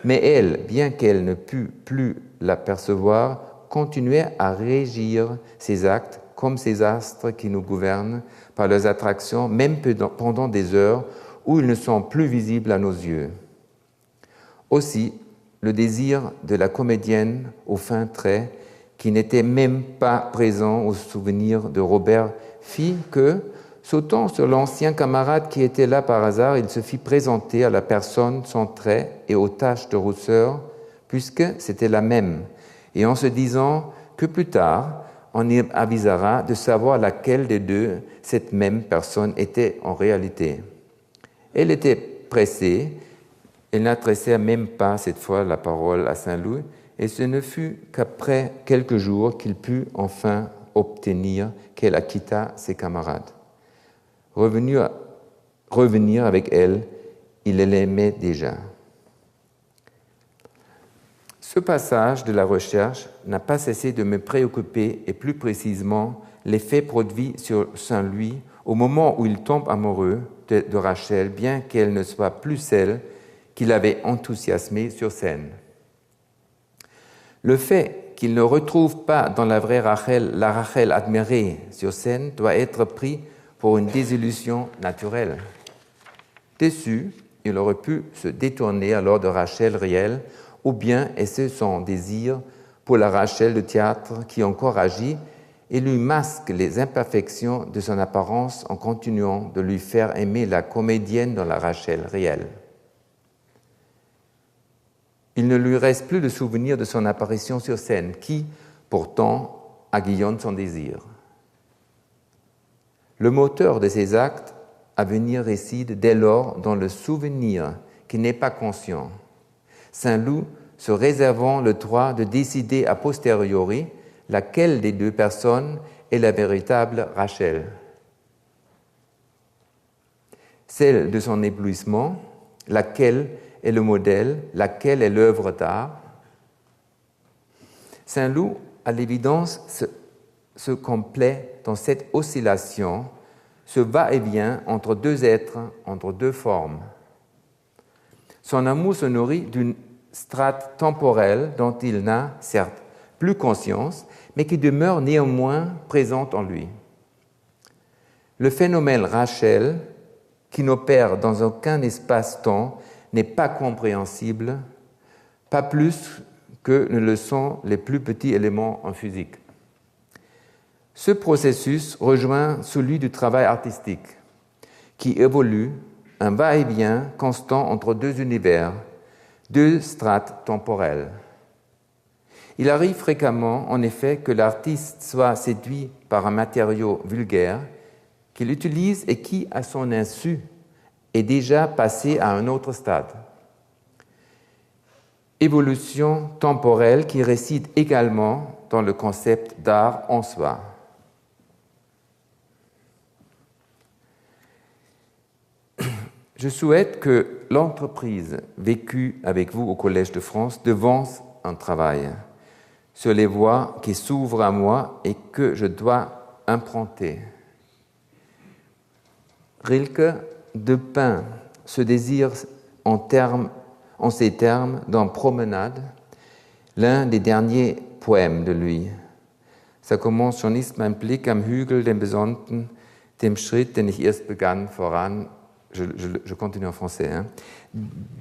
Mais elle, bien qu'elle ne pût plus l'apercevoir, continuait à régir ses actes comme ces astres qui nous gouvernent par leurs attractions, même pendant des heures où ils ne sont plus visibles à nos yeux. Aussi, le désir de la comédienne aux fins traits, qui n'était même pas présent au souvenir de Robert, fit que, sautant sur l'ancien camarade qui était là par hasard, il se fit présenter à la personne sans traits et aux taches de rousseur, puisque c'était la même, et en se disant que plus tard, on y avisera de savoir laquelle des deux cette même personne était en réalité. Elle était pressée, elle n'adressait même pas cette fois la parole à Saint-Loup, et ce ne fut qu'après quelques jours qu'il put enfin obtenir qu'elle acquittât ses camarades. Revenir avec elle, il l'aimait déjà. Ce passage de la recherche n'a pas cessé de me préoccuper, et plus précisément l'effet produit sur Saint-Louis au moment où il tombe amoureux de Rachel, bien qu'elle ne soit plus celle qui l'avait enthousiasmé sur scène. Le fait qu'il ne retrouve pas dans la vraie Rachel la Rachel admirée sur scène doit être pris pour une désillusion naturelle. Déçu, il aurait pu se détourner alors de Rachel réelle, ou bien essayer son désir pour la Rachel de théâtre qui encore agit et lui masque les imperfections de son apparence en continuant de lui faire aimer la comédienne dans la Rachel réelle. Il ne lui reste plus le souvenir de son apparition sur scène qui, pourtant, aiguillonne son désir. Le moteur de ces actes à venir réside dès lors dans le souvenir qui n'est pas conscient, Saint-Loup se réservant le droit de décider a posteriori laquelle des deux personnes est la véritable Rachel. Celle de son éblouissement, laquelle est le modèle, laquelle est l'œuvre d'art. Saint-Loup, à l'évidence, se complaît dans cette oscillation, ce va-et-vient entre deux êtres, entre deux formes. Son amour se nourrit d'une strate temporelle dont il n'a, certes, plus conscience, mais qui demeure néanmoins présente en lui. Le phénomène Rachel, qui n'opère dans aucun espace-temps, n'est pas compréhensible, pas plus que ne le sont les plus petits éléments en physique. Ce processus rejoint celui du travail artistique, qui évolue un va-et-vient constant entre deux univers, deux strates temporelles. Il arrive fréquemment, en effet, que l'artiste soit séduit par un matériau vulgaire qu'il utilise et qui, à son insu, est déjà passé à un autre stade. Évolution temporelle qui réside également dans le concept d'art en soi. Je souhaite que l'entreprise vécue avec vous au Collège de France devance un travail sur les voies qui s'ouvrent à moi et que je dois implanter. Rilke dépeint ce désir en ces termes dans Promenade, l'un des derniers poèmes de lui. Ça commence: Schon ist mein Blick am Hügel, dem Besonnten, dem Schritt, den ich erst begann, voran. Je continue en français.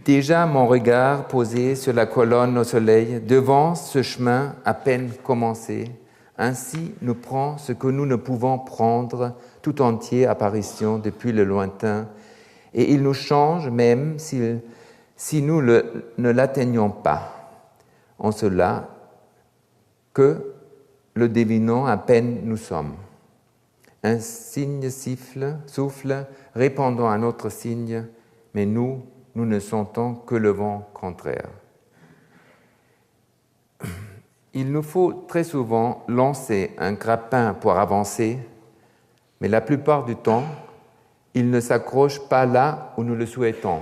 Déjà mon regard posé sur la colonne au soleil, devant ce chemin à peine commencé, Ainsi nous prend ce que nous ne pouvons prendre tout entier apparition depuis le lointain, et il nous change même si nous ne l'atteignons pas, en cela que le devinons à peine nous sommes. Un signe souffle, répondant à un autre signe, mais nous ne sentons que le vent contraire. Il nous faut très souvent lancer un grappin pour avancer, mais la plupart du temps, il ne s'accroche pas là où nous le souhaitons.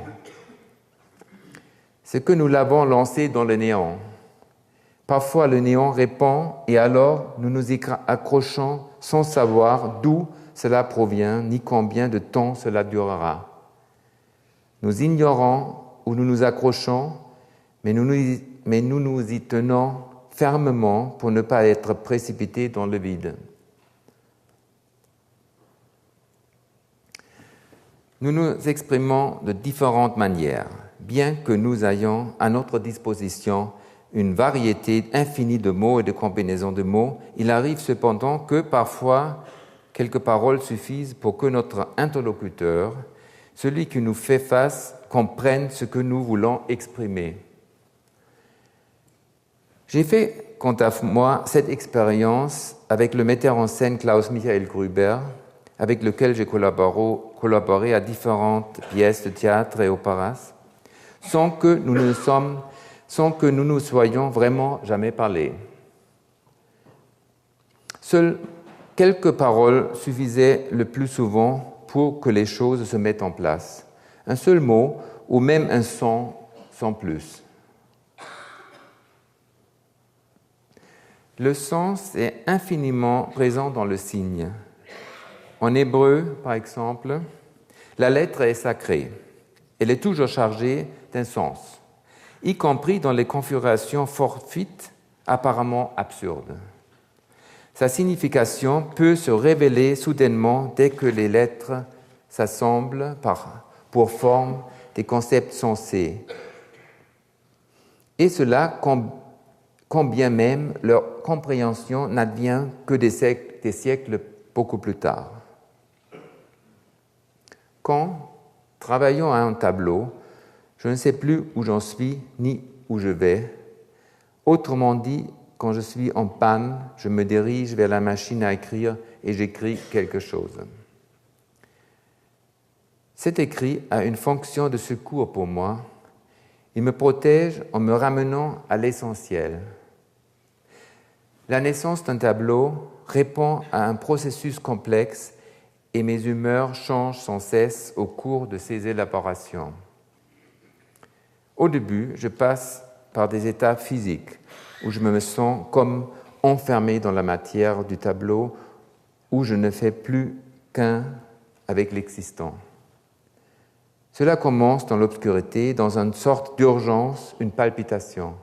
C'est que nous l'avons lancé dans le néant. Parfois, le néant répond et alors nous nous y accrochons sans savoir d'où cela provient ni combien de temps cela durera. Nous ignorons où nous nous accrochons, mais nous nous y tenons fermement pour ne pas être précipités dans le vide. Nous nous exprimons de différentes manières, bien que nous ayons à notre disposition une variété infinie de mots et de combinaisons de mots. Il arrive cependant que parfois quelques paroles suffisent pour que notre interlocuteur, celui qui nous fait face, comprenne ce que nous voulons exprimer. J'ai fait, quant à moi, cette expérience avec le metteur en scène Klaus-Michael Gruber, avec lequel j'ai collaboré à différentes pièces de théâtre et opéras, sans que nous nous soyons vraiment jamais parlé. Seules quelques paroles suffisaient le plus souvent pour que les choses se mettent en place. Un seul mot ou même un son sans plus. Le sens est infiniment présent dans le signe. En hébreu, par exemple, la lettre est sacrée. Elle est toujours chargée d'un sens, y compris dans les configurations fortuites apparemment absurdes. Sa signification peut se révéler soudainement dès que les lettres s'assemblent pour former des concepts sensés. Et cela, quand bien même leur compréhension n'advient que des siècles beaucoup plus tard. Quand, travaillant à un tableau, je ne sais plus où j'en suis ni où je vais. Autrement dit, quand je suis en panne, je me dirige vers la machine à écrire et j'écris quelque chose. Cet écrit a une fonction de secours pour moi. Il me protège en me ramenant à l'essentiel. La naissance d'un tableau répond à un processus complexe et mes humeurs changent sans cesse au cours de ces élaborations. Au début, je passe par des états physiques où je me sens comme enfermé dans la matière du tableau, où je ne fais plus qu'un avec l'existant. Cela commence dans l'obscurité, dans une sorte d'urgence, une palpitation.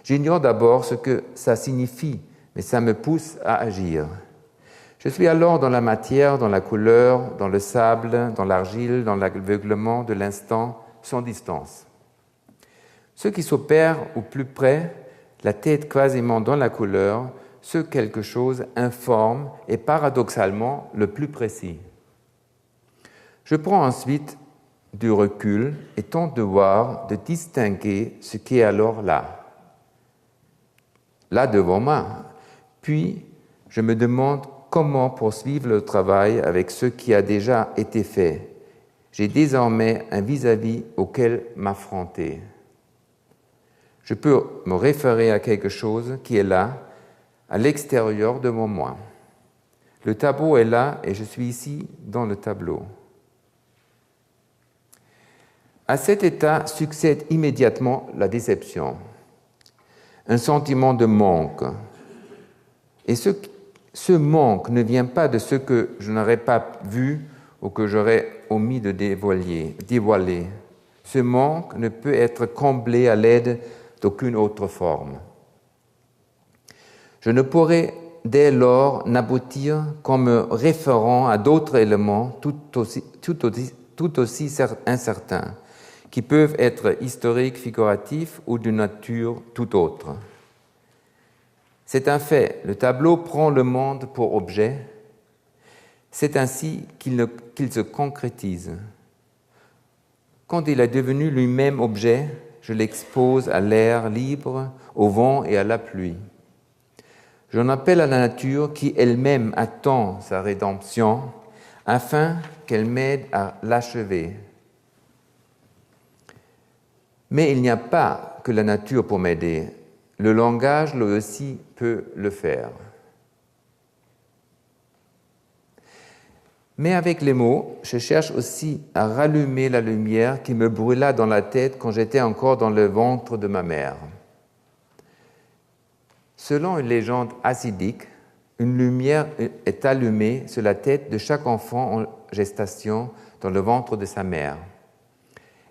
J'ignore d'abord ce que ça signifie, mais ça me pousse à agir. Je suis alors dans la matière, dans la couleur, dans le sable, dans l'argile, dans l'aveuglement de l'instant, sans distance. Ce qui s'opère au plus près, la tête quasiment dans la couleur, ce quelque chose informe et paradoxalement le plus précis. Je prends ensuite du recul et tente de voir, de distinguer ce qui est alors là devant moi. Puis, je me demande comment poursuivre le travail avec ce qui a déjà été fait. J'ai désormais un vis-à-vis auquel m'affronter. Je peux me référer à quelque chose qui est là, à l'extérieur devant moi. Le tableau est là et je suis ici dans le tableau. À cet état succède immédiatement la déception, un sentiment de manque. Et ce manque ne vient pas de ce que je n'aurais pas vu ou que j'aurais omis de dévoiler. Ce manque ne peut être comblé à l'aide d'aucune autre forme. Je ne pourrais dès lors n'aboutir qu'en me référant à d'autres éléments tout aussi incertains, qui peuvent être historiques, figuratifs ou d'une nature tout autre. C'est un fait, le tableau prend le monde pour objet. C'est ainsi qu'il se concrétise. Quand il est devenu lui-même objet, je l'expose à l'air libre, au vent et à la pluie. J'en appelle à la nature qui elle-même attend sa rédemption afin qu'elle m'aide à l'achever. Mais il n'y a pas que la nature pour m'aider. Le langage, lui aussi, peut le faire. Mais avec les mots, je cherche aussi à rallumer la lumière qui me brûla dans la tête quand j'étais encore dans le ventre de ma mère. Selon une légende hassidique, une lumière est allumée sur la tête de chaque enfant en gestation dans le ventre de sa mère.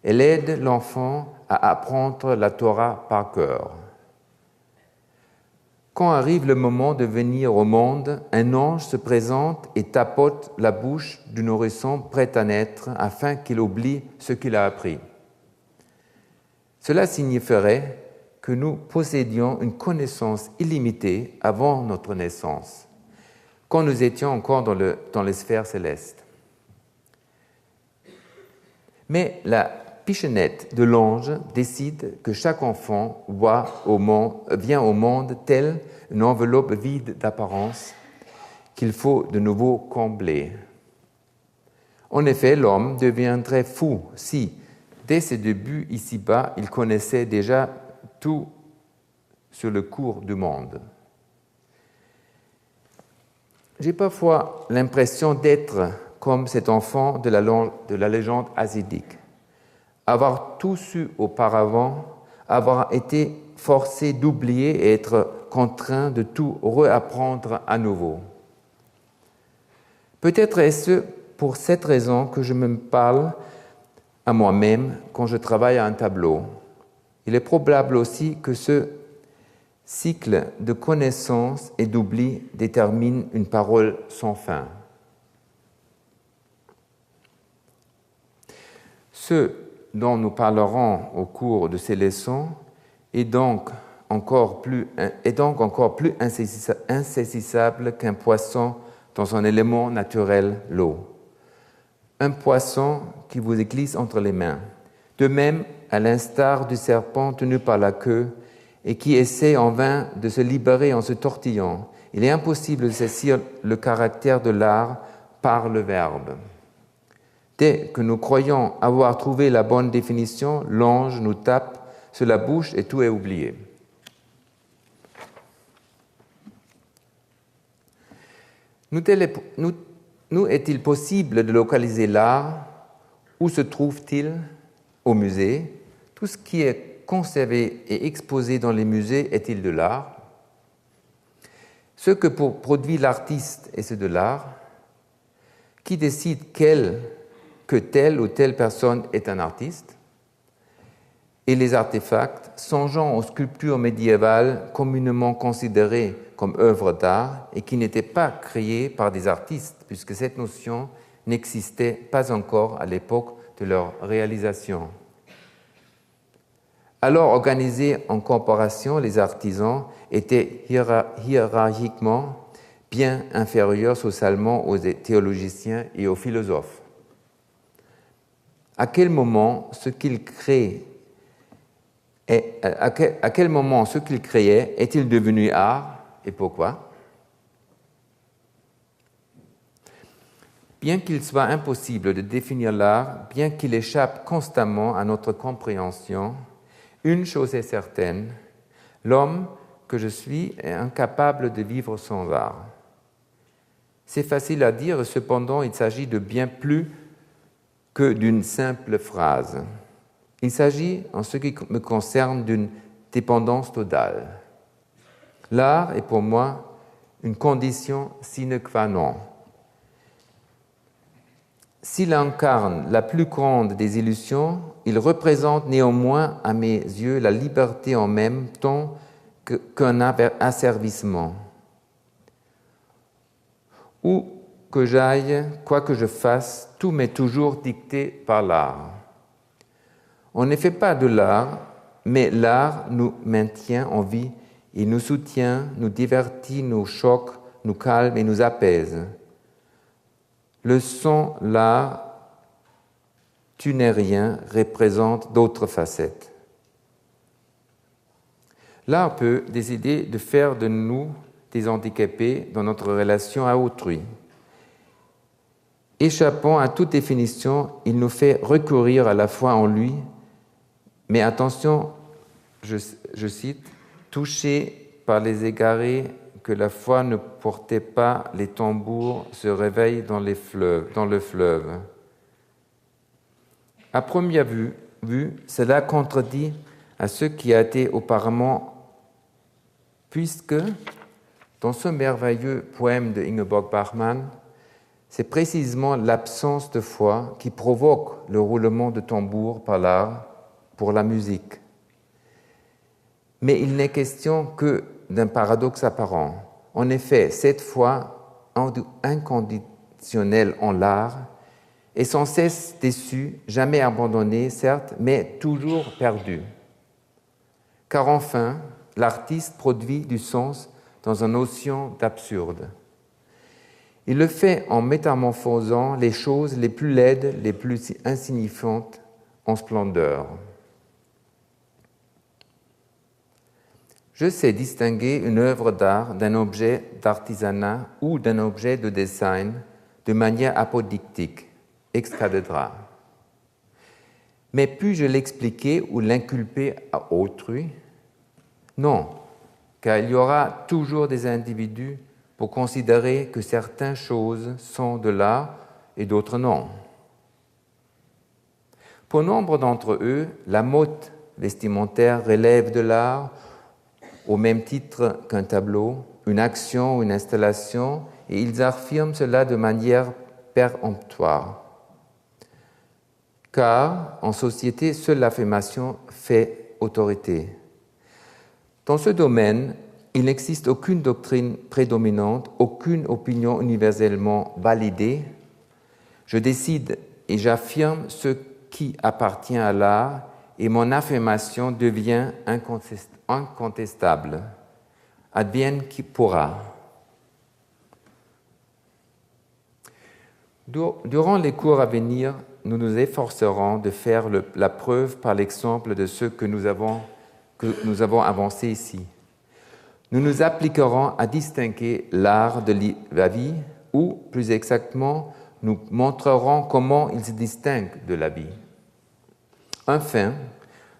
Elle aide l'enfant à apprendre la Torah par cœur. Quand arrive le moment de venir au monde, un ange se présente et tapote la bouche du nourrisson prêt à naître afin qu'il oublie ce qu'il a appris. Cela signifierait que nous possédions une connaissance illimitée avant notre naissance, quand nous étions encore dans les sphères célestes. Mais la pichenette de l'ange décide que chaque enfant vient au monde telle une enveloppe vide d'apparence qu'il faut de nouveau combler. En effet, l'homme deviendrait fou si, dès ses débuts ici-bas, il connaissait déjà tout sur le cours du monde. J'ai parfois l'impression d'être comme cet enfant de la légende hassidique. Avoir tout su auparavant, avoir été forcé d'oublier et être contraint de tout réapprendre à nouveau. Peut-être est-ce pour cette raison que je me parle à moi-même quand je travaille à un tableau. Il est probable aussi que ce cycle de connaissance et d'oubli détermine une parole sans fin. Ce dont nous parlerons au cours de ces leçons est donc encore plus insaisissable qu'un poisson dans son élément naturel, l'eau. Un poisson qui vous glisse entre les mains. De même, à l'instar du serpent tenu par la queue et qui essaie en vain de se libérer en se tortillant, il est impossible de saisir le caractère de l'art par le verbe. Dès que nous croyons avoir trouvé la bonne définition, l'ange nous tape sur la bouche et tout est oublié. Nous est-il possible de localiser l'art? Où se trouve-t-il? Au musée. Tout ce qui est conservé et exposé dans les musées est-il de l'art? Ce que produit l'artiste est-ce de l'art? Qui décide que telle ou telle personne est un artiste? Et les artefacts, songeant aux sculptures médiévales communément considérées comme œuvres d'art et qui n'étaient pas créées par des artistes, puisque cette notion n'existait pas encore à l'époque de leur réalisation. Alors organisés en corporation, les artisans étaient hiérarchiquement bien inférieurs socialement aux théologiens et aux philosophes. À quel moment ce qu'ils créaient est-il devenu art et pourquoi? Bien qu'il soit impossible de définir l'art, bien qu'il échappe constamment à notre compréhension, une chose est certaine, l'homme que je suis est incapable de vivre sans art. C'est facile à dire, cependant il s'agit de bien plus que d'une simple phrase. Il s'agit, en ce qui me concerne, d'une dépendance totale. L'art est pour moi une condition sine qua non. S'il incarne la plus grande des illusions, il représente néanmoins à mes yeux la liberté en même temps qu'un asservissement. Où que j'aille, quoi que je fasse, tout m'est toujours dicté par l'art. On ne fait pas de l'art, mais l'art nous maintient en vie Il nous soutient, nous divertit, nous choque, nous calme et nous apaise. Le son, l'art, tu n'es rien, représente d'autres facettes. L'art peut décider de faire de nous des handicapés dans notre relation à autrui. Échappant à toute définition, il nous fait recourir à la foi en lui, mais attention, je cite, « touché par les égarés que la foi ne portait pas, les tambours se réveillent dans le fleuve. » À première vue, cela contredit à ce qui a été auparavant, puisque dans ce merveilleux poème de Ingeborg Bachmann, c'est précisément l'absence de foi qui provoque le roulement de tambour par l'art pour la musique. Mais il n'est question que d'un paradoxe apparent. En effet, cette foi inconditionnelle en l'art est sans cesse déçue, jamais abandonnée, certes, mais toujours perdue. Car enfin, l'artiste produit du sens dans une notion d'absurde. Il le fait en métamorphosant les choses les plus laides, les plus insignifiantes en splendeur. Je sais distinguer une œuvre d'art d'un objet d'artisanat ou d'un objet de design de manière apodictique, ex cathedra. Mais puis-je l'expliquer ou l'inculper à autrui? Non, car il y aura toujours des individus pour considérer que certaines choses sont de l'art et d'autres non. Pour nombre d'entre eux, la mode vestimentaire relève de l'art au même titre qu'un tableau, une action, une installation, et ils affirment cela de manière péremptoire. Car, en société, seule l'affirmation fait autorité. Dans ce domaine, il n'existe aucune doctrine prédominante, aucune opinion universellement validée. Je décide et j'affirme ce qui appartient à l'art et mon affirmation devient incontestable. Advienne qui pourra. Durant les cours à venir, nous nous efforcerons de faire la preuve par l'exemple de ce que nous avons avancé ici. Nous nous appliquerons à distinguer l'art de la vie, ou, plus exactement, nous montrerons comment il se distingue de la vie. Enfin,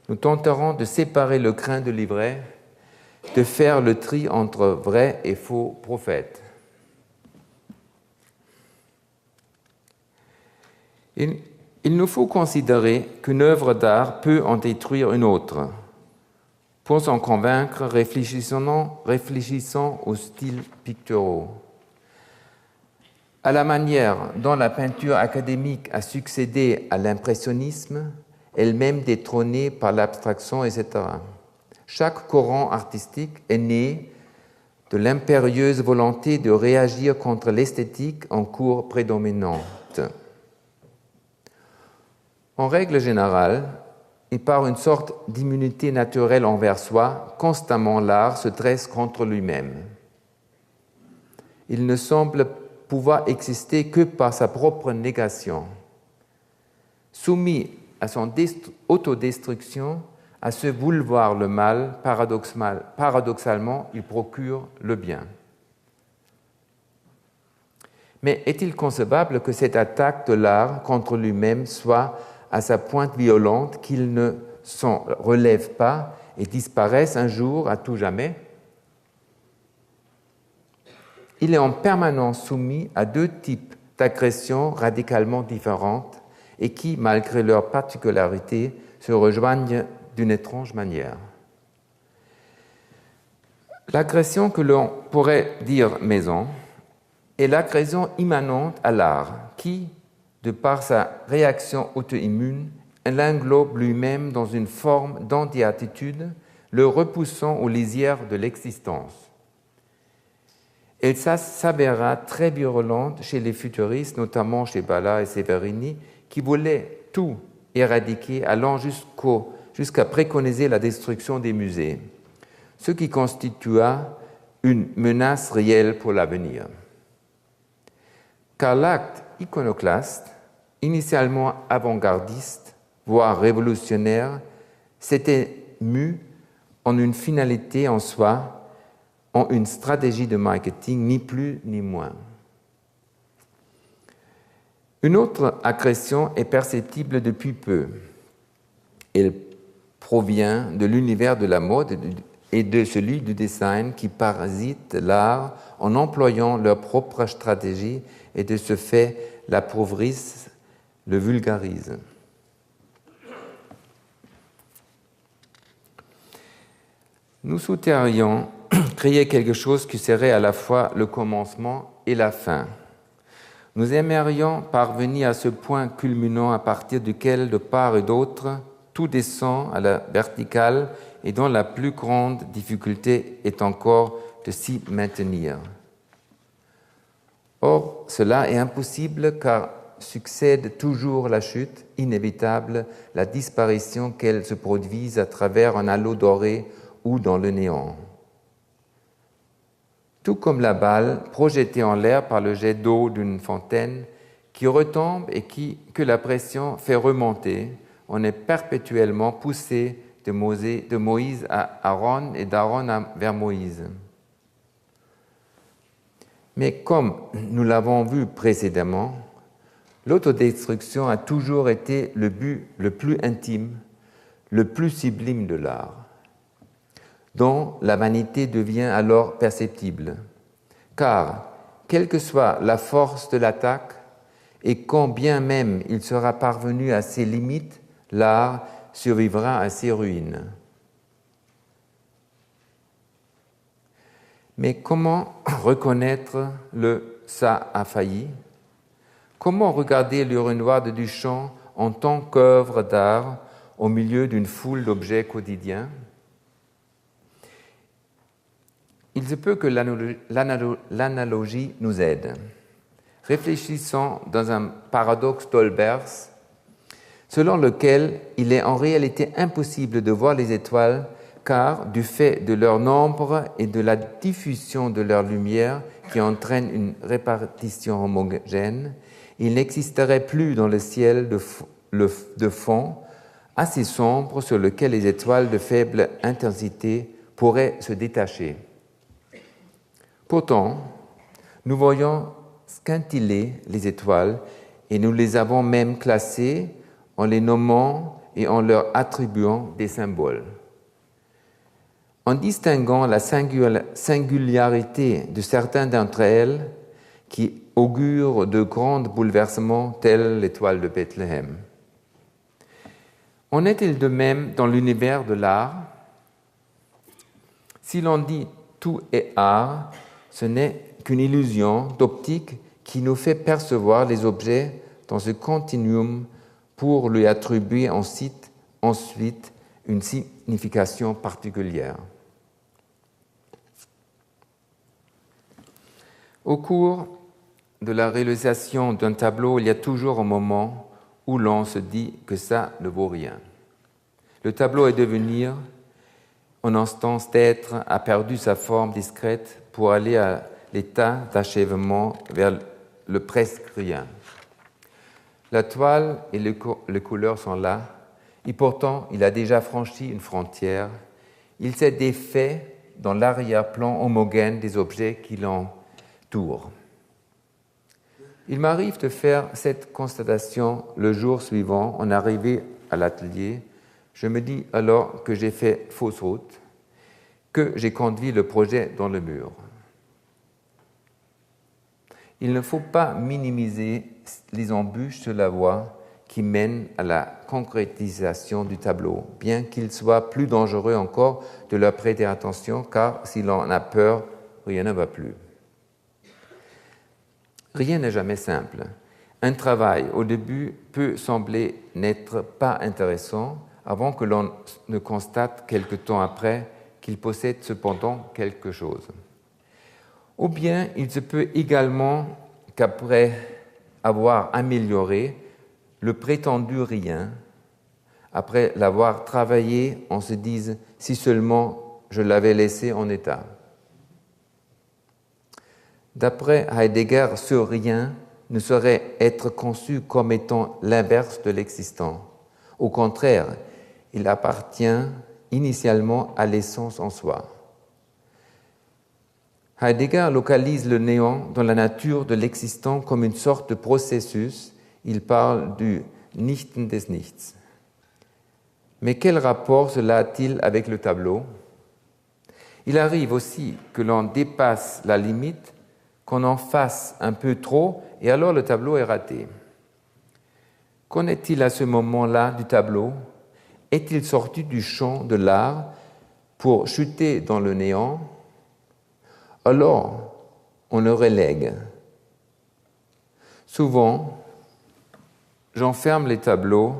nous tenterons de séparer le grain de l'ivraie, de faire le tri entre vrais et faux prophètes. Il nous faut considérer qu'une œuvre d'art peut en détruire une autre. Pour s'en convaincre, réfléchissons aux styles picturaux. À la manière dont la peinture académique a succédé à l'impressionnisme, elle-même détrônée par l'abstraction, etc. Chaque courant artistique est né de l'impérieuse volonté de réagir contre l'esthétique en cours prédominante. En règle générale, et par une sorte d'immunité naturelle envers soi, constamment l'art se dresse contre lui-même. Il ne semble pouvoir exister que par sa propre négation. Soumis à son autodestruction, à ce vouloir le mal, paradoxalement, il procure le bien. Mais est-il concevable que cette attaque de l'art contre lui-même soit à sa pointe violente, qu'il ne s'en relève pas et disparaisse un jour à tout jamais? Il est en permanence soumis à deux types d'agressions radicalement différentes et qui, malgré leurs particularités, se rejoignent d'une étrange manière. L'agression que l'on pourrait dire maison est l'agression immanente à l'art qui, de par sa réaction auto-immune, l'englobe lui-même dans une forme d'anti-attitude, le repoussant aux lisières de l'existence. Elle s'avéra très virulente chez les futuristes, notamment chez Balla et Severini, qui voulaient tout éradiquer, allant jusqu'à préconiser la destruction des musées. ce qui constitua une menace réelle pour l'avenir. Car l'acte iconoclaste, initialement avant-gardiste, voire révolutionnaire, s'était mu en une finalité en soi, en une stratégie de marketing, ni plus ni moins. Une autre agression est perceptible depuis peu. Elle provient de l'univers de la mode et de celui du design qui parasitent l'art en employant leur propre stratégie et de ce fait l'appauvrissent, le vulgarisent. Nous souhaiterions créer quelque chose qui serait à la fois le commencement et la fin. Nous aimerions parvenir à ce point culminant à partir duquel, de part et d'autre, tout descend à la verticale et dont la plus grande difficulté est encore de s'y maintenir. Or, cela est impossible car succède toujours la chute, inévitable, la disparition qu'elle se produise à travers un halo doré ou dans le néant. Tout comme la balle projetée en l'air par le jet d'eau d'une fontaine qui retombe et que la pression fait remonter, on est perpétuellement poussé de Moïse à Aaron et d'Aaron vers Moïse. Mais comme nous l'avons vu précédemment, l'autodestruction a toujours été le but le plus intime, le plus sublime de l'art, dont la vanité devient alors perceptible. Car, quelle que soit la force de l'attaque, et quand bien même il sera parvenu à ses limites, l'art survivra à ses ruines. Mais comment reconnaître le « ça a failli » Comment regarder l'urinoir de Duchamp en tant qu'œuvre d'art au milieu d'une foule d'objets quotidiens ? Il se peut que l'analogie nous aide. Réfléchissons dans un paradoxe d'Olbers, selon lequel il est en réalité impossible de voir les étoiles car, du fait de leur nombre et de la diffusion de leur lumière qui entraîne une répartition homogène, il n'existerait plus dans le ciel de fond assez sombre sur lequel les étoiles de faible intensité pourraient se détacher. Pourtant, nous voyons scintiller les étoiles et nous les avons même classées en les nommant et en leur attribuant des symboles. En distinguant la singularité de certaines d'entre elles qui augurent de grands bouleversements tels l'étoile de Bethléem. En est-il de même dans l'univers de l'art ? Si l'on dit tout est art, ce n'est qu'une illusion d'optique qui nous fait percevoir les objets dans ce continuum pour lui attribuer ensuite une signification particulière. Au cours de la réalisation d'un tableau, il y a toujours un moment où l'on se dit que ça ne vaut rien. Le tableau est devenu, en instance d'être, a perdu sa forme discrète pour aller à l'état d'achèvement vers le presque rien. La toile et les couleurs sont là, et pourtant il a déjà franchi une frontière. Il s'est défait dans l'arrière-plan homogène des objets qui l'entourent. Il m'arrive de faire cette constatation le jour suivant, en arrivée à l'atelier. Je me dis alors que j'ai fait fausse route, que j'ai conduit le projet dans le mur. Il ne faut pas minimiser les embûches sur la voie qui mènent à la concrétisation du tableau, bien qu'il soit plus dangereux encore de leur prêter attention, car si l'on a peur, rien ne va plus. Rien n'est jamais simple. Un travail, au début, peut sembler n'être pas intéressant avant que l'on ne constate quelque temps après qu'il possède cependant quelque chose. Ou bien il se peut également qu'après avoir amélioré le prétendu rien, après l'avoir travaillé, on se dise si seulement je l'avais laissé en état. D'après Heidegger, ce rien ne saurait être conçu comme étant l'inverse de l'existant. Au contraire, il appartient initialement à l'essence en soi. Heidegger localise le néant dans la nature de l'existant comme une sorte de processus. Il parle du Nichten des Nichts. Mais quel rapport cela a-t-il avec le tableau ? Il arrive aussi que l'on dépasse la limite, qu'on en fasse un peu trop, et alors le tableau est raté. Qu'en est-il à ce moment-là du tableau ? Est-il sorti du champ de l'art pour chuter dans le néant ? Alors, on le relègue. Souvent, j'enferme les tableaux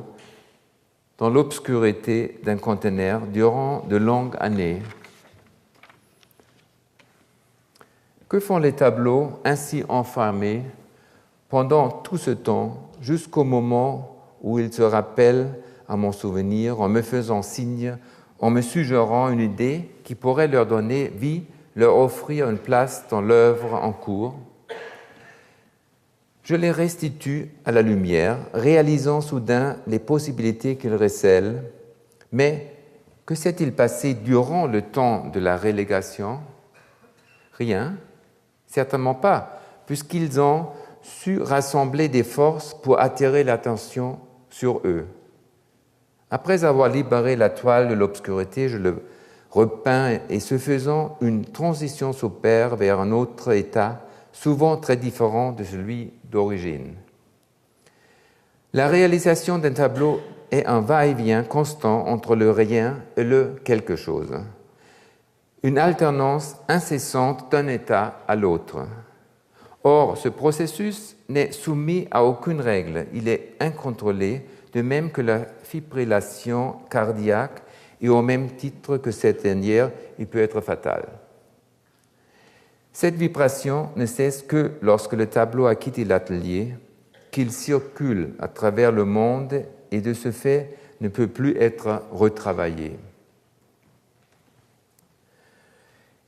dans l'obscurité d'un conteneur durant de longues années. Que font les tableaux ainsi enfermés pendant tout ce temps, jusqu'au moment où ils se rappellent à mon souvenir, en me faisant signe, en me suggérant une idée qui pourrait leur donner vie, leur offrir une place dans l'œuvre en cours. Je les restitue à la lumière, réalisant soudain les possibilités qu'ils recèlent. Mais que s'est-il passé durant le temps de la relégation ? Rien, certainement pas, puisqu'ils ont su rassembler des forces pour attirer l'attention sur eux. Après avoir libéré la toile de l'obscurité, je le repeins et ce faisant, une transition s'opère vers un autre état, souvent très différent de celui d'origine. La réalisation d'un tableau est un va-et-vient constant entre le rien et le quelque chose, une alternance incessante d'un état à l'autre. Or, ce processus n'est soumis à aucune règle, il est incontrôlé, de même que la fibrillation cardiaque, et au même titre que cette dernière, il peut être fatal. Cette vibration ne cesse que lorsque le tableau a quitté l'atelier, qu'il circule à travers le monde et de ce fait ne peut plus être retravaillé.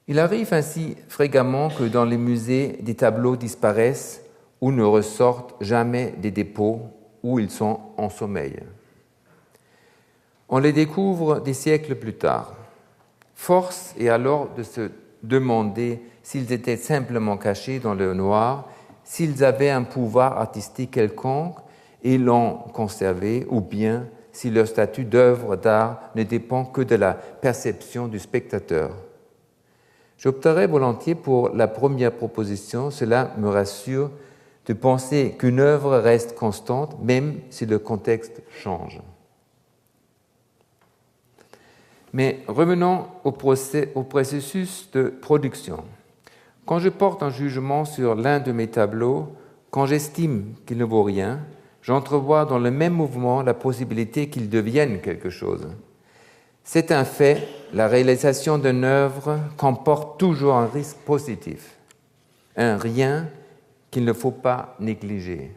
Il arrive ainsi fréquemment que dans les musées, des tableaux disparaissent ou ne ressortent jamais des dépôts où ils sont en sommeil. On les découvre des siècles plus tard. Force est alors de se demander s'ils étaient simplement cachés dans le noir, s'ils avaient un pouvoir artistique quelconque et l'ont conservé, ou bien si leur statut d'œuvre d'art ne dépend que de la perception du spectateur. J'opterais volontiers pour la première proposition, cela me rassure de penser qu'une œuvre reste constante même si le contexte change. Mais revenons au processus de production. Quand je porte un jugement sur l'un de mes tableaux, quand j'estime qu'il ne vaut rien, j'entrevois dans le même mouvement la possibilité qu'il devienne quelque chose. C'est un fait, la réalisation d'une œuvre comporte toujours un risque positif, un rien qu'il ne faut pas négliger.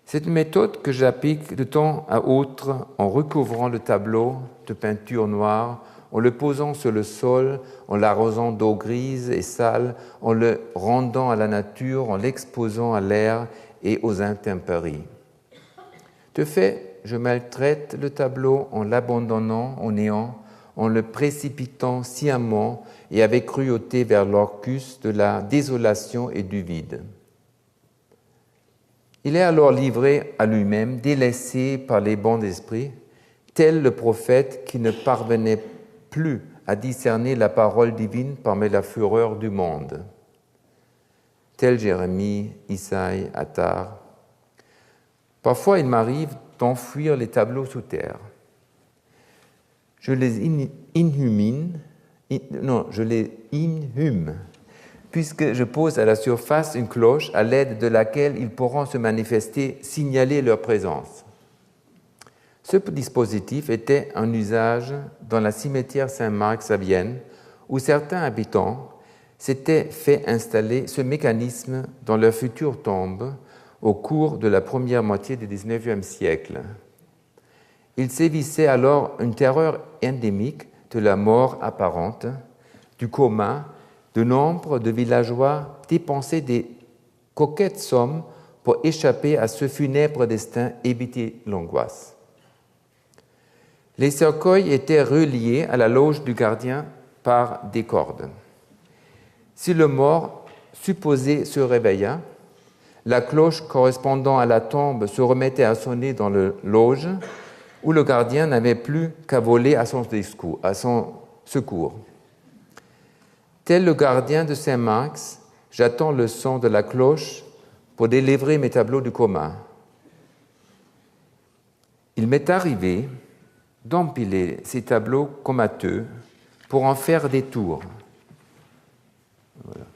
C'est une méthode que j'applique de temps à autre en recouvrant le tableau de peinture noire, en le posant sur le sol, en l'arrosant d'eau grise et sale, en le rendant à la nature, en l'exposant à l'air et aux intempéries. De fait, je maltraite le tableau en l'abandonnant au néant, en le précipitant sciemment et avec cruauté vers l'orcus de la désolation et du vide. Il est alors livré à lui-même, délaissé par les bons esprits, tel le prophète qui ne parvenait plus à discerner la parole divine parmi la fureur du monde. Tel Jérémie, Isaïe, Attar. Parfois, il m'arrive d'enfuir les tableaux sous terre. Je les inhume, puisque je pose à la surface une cloche à l'aide de laquelle ils pourront se manifester, signaler leur présence. Ce dispositif était en usage dans la cimetière Saint-Marc à Vienne, où certains habitants s'étaient fait installer ce mécanisme dans leur future tombe au cours de la première moitié du XIXe siècle. Il sévissait alors une terreur endémique de la mort apparente, du coma, de nombre de villageois dépensaient des coquettes sommes pour échapper à ce funèbre destin, éviter l'angoisse. Les cercueils étaient reliés à la loge du gardien par des cordes. Si le mort supposé se réveilla, la cloche correspondant à la tombe se remettait à sonner dans la loge où le gardien n'avait plus qu'à voler à son secours. Tel le gardien de Saint-Marc, j'attends le son de la cloche pour délivrer mes tableaux du coma. Il m'est arrivé d'empiler ces tableaux comateux pour en faire des tours. Voilà.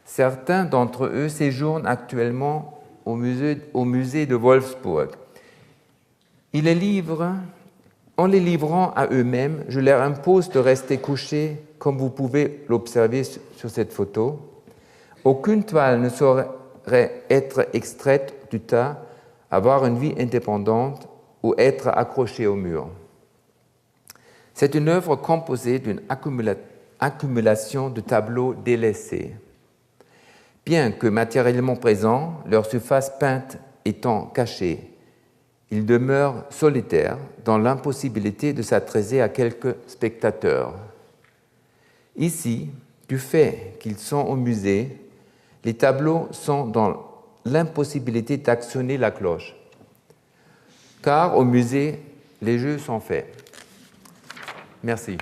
Certains d'entre eux séjournent actuellement au musée de Wolfsburg. En les livrant à eux-mêmes, je leur impose de rester couchés, comme vous pouvez l'observer sur cette photo. Aucune toile ne saurait être extraite du tas, avoir une vie indépendante ou être accrochée au mur. C'est une œuvre composée d'une accumulation de tableaux délaissés. Bien que matériellement présents, leur surface peinte étant cachée, ils demeurent solitaires dans l'impossibilité de s'adresser à quelques spectateurs. Ici, du fait qu'ils sont au musée, les tableaux sont dans l'impossibilité d'actionner la cloche, car au musée, les jeux sont faits. Merci.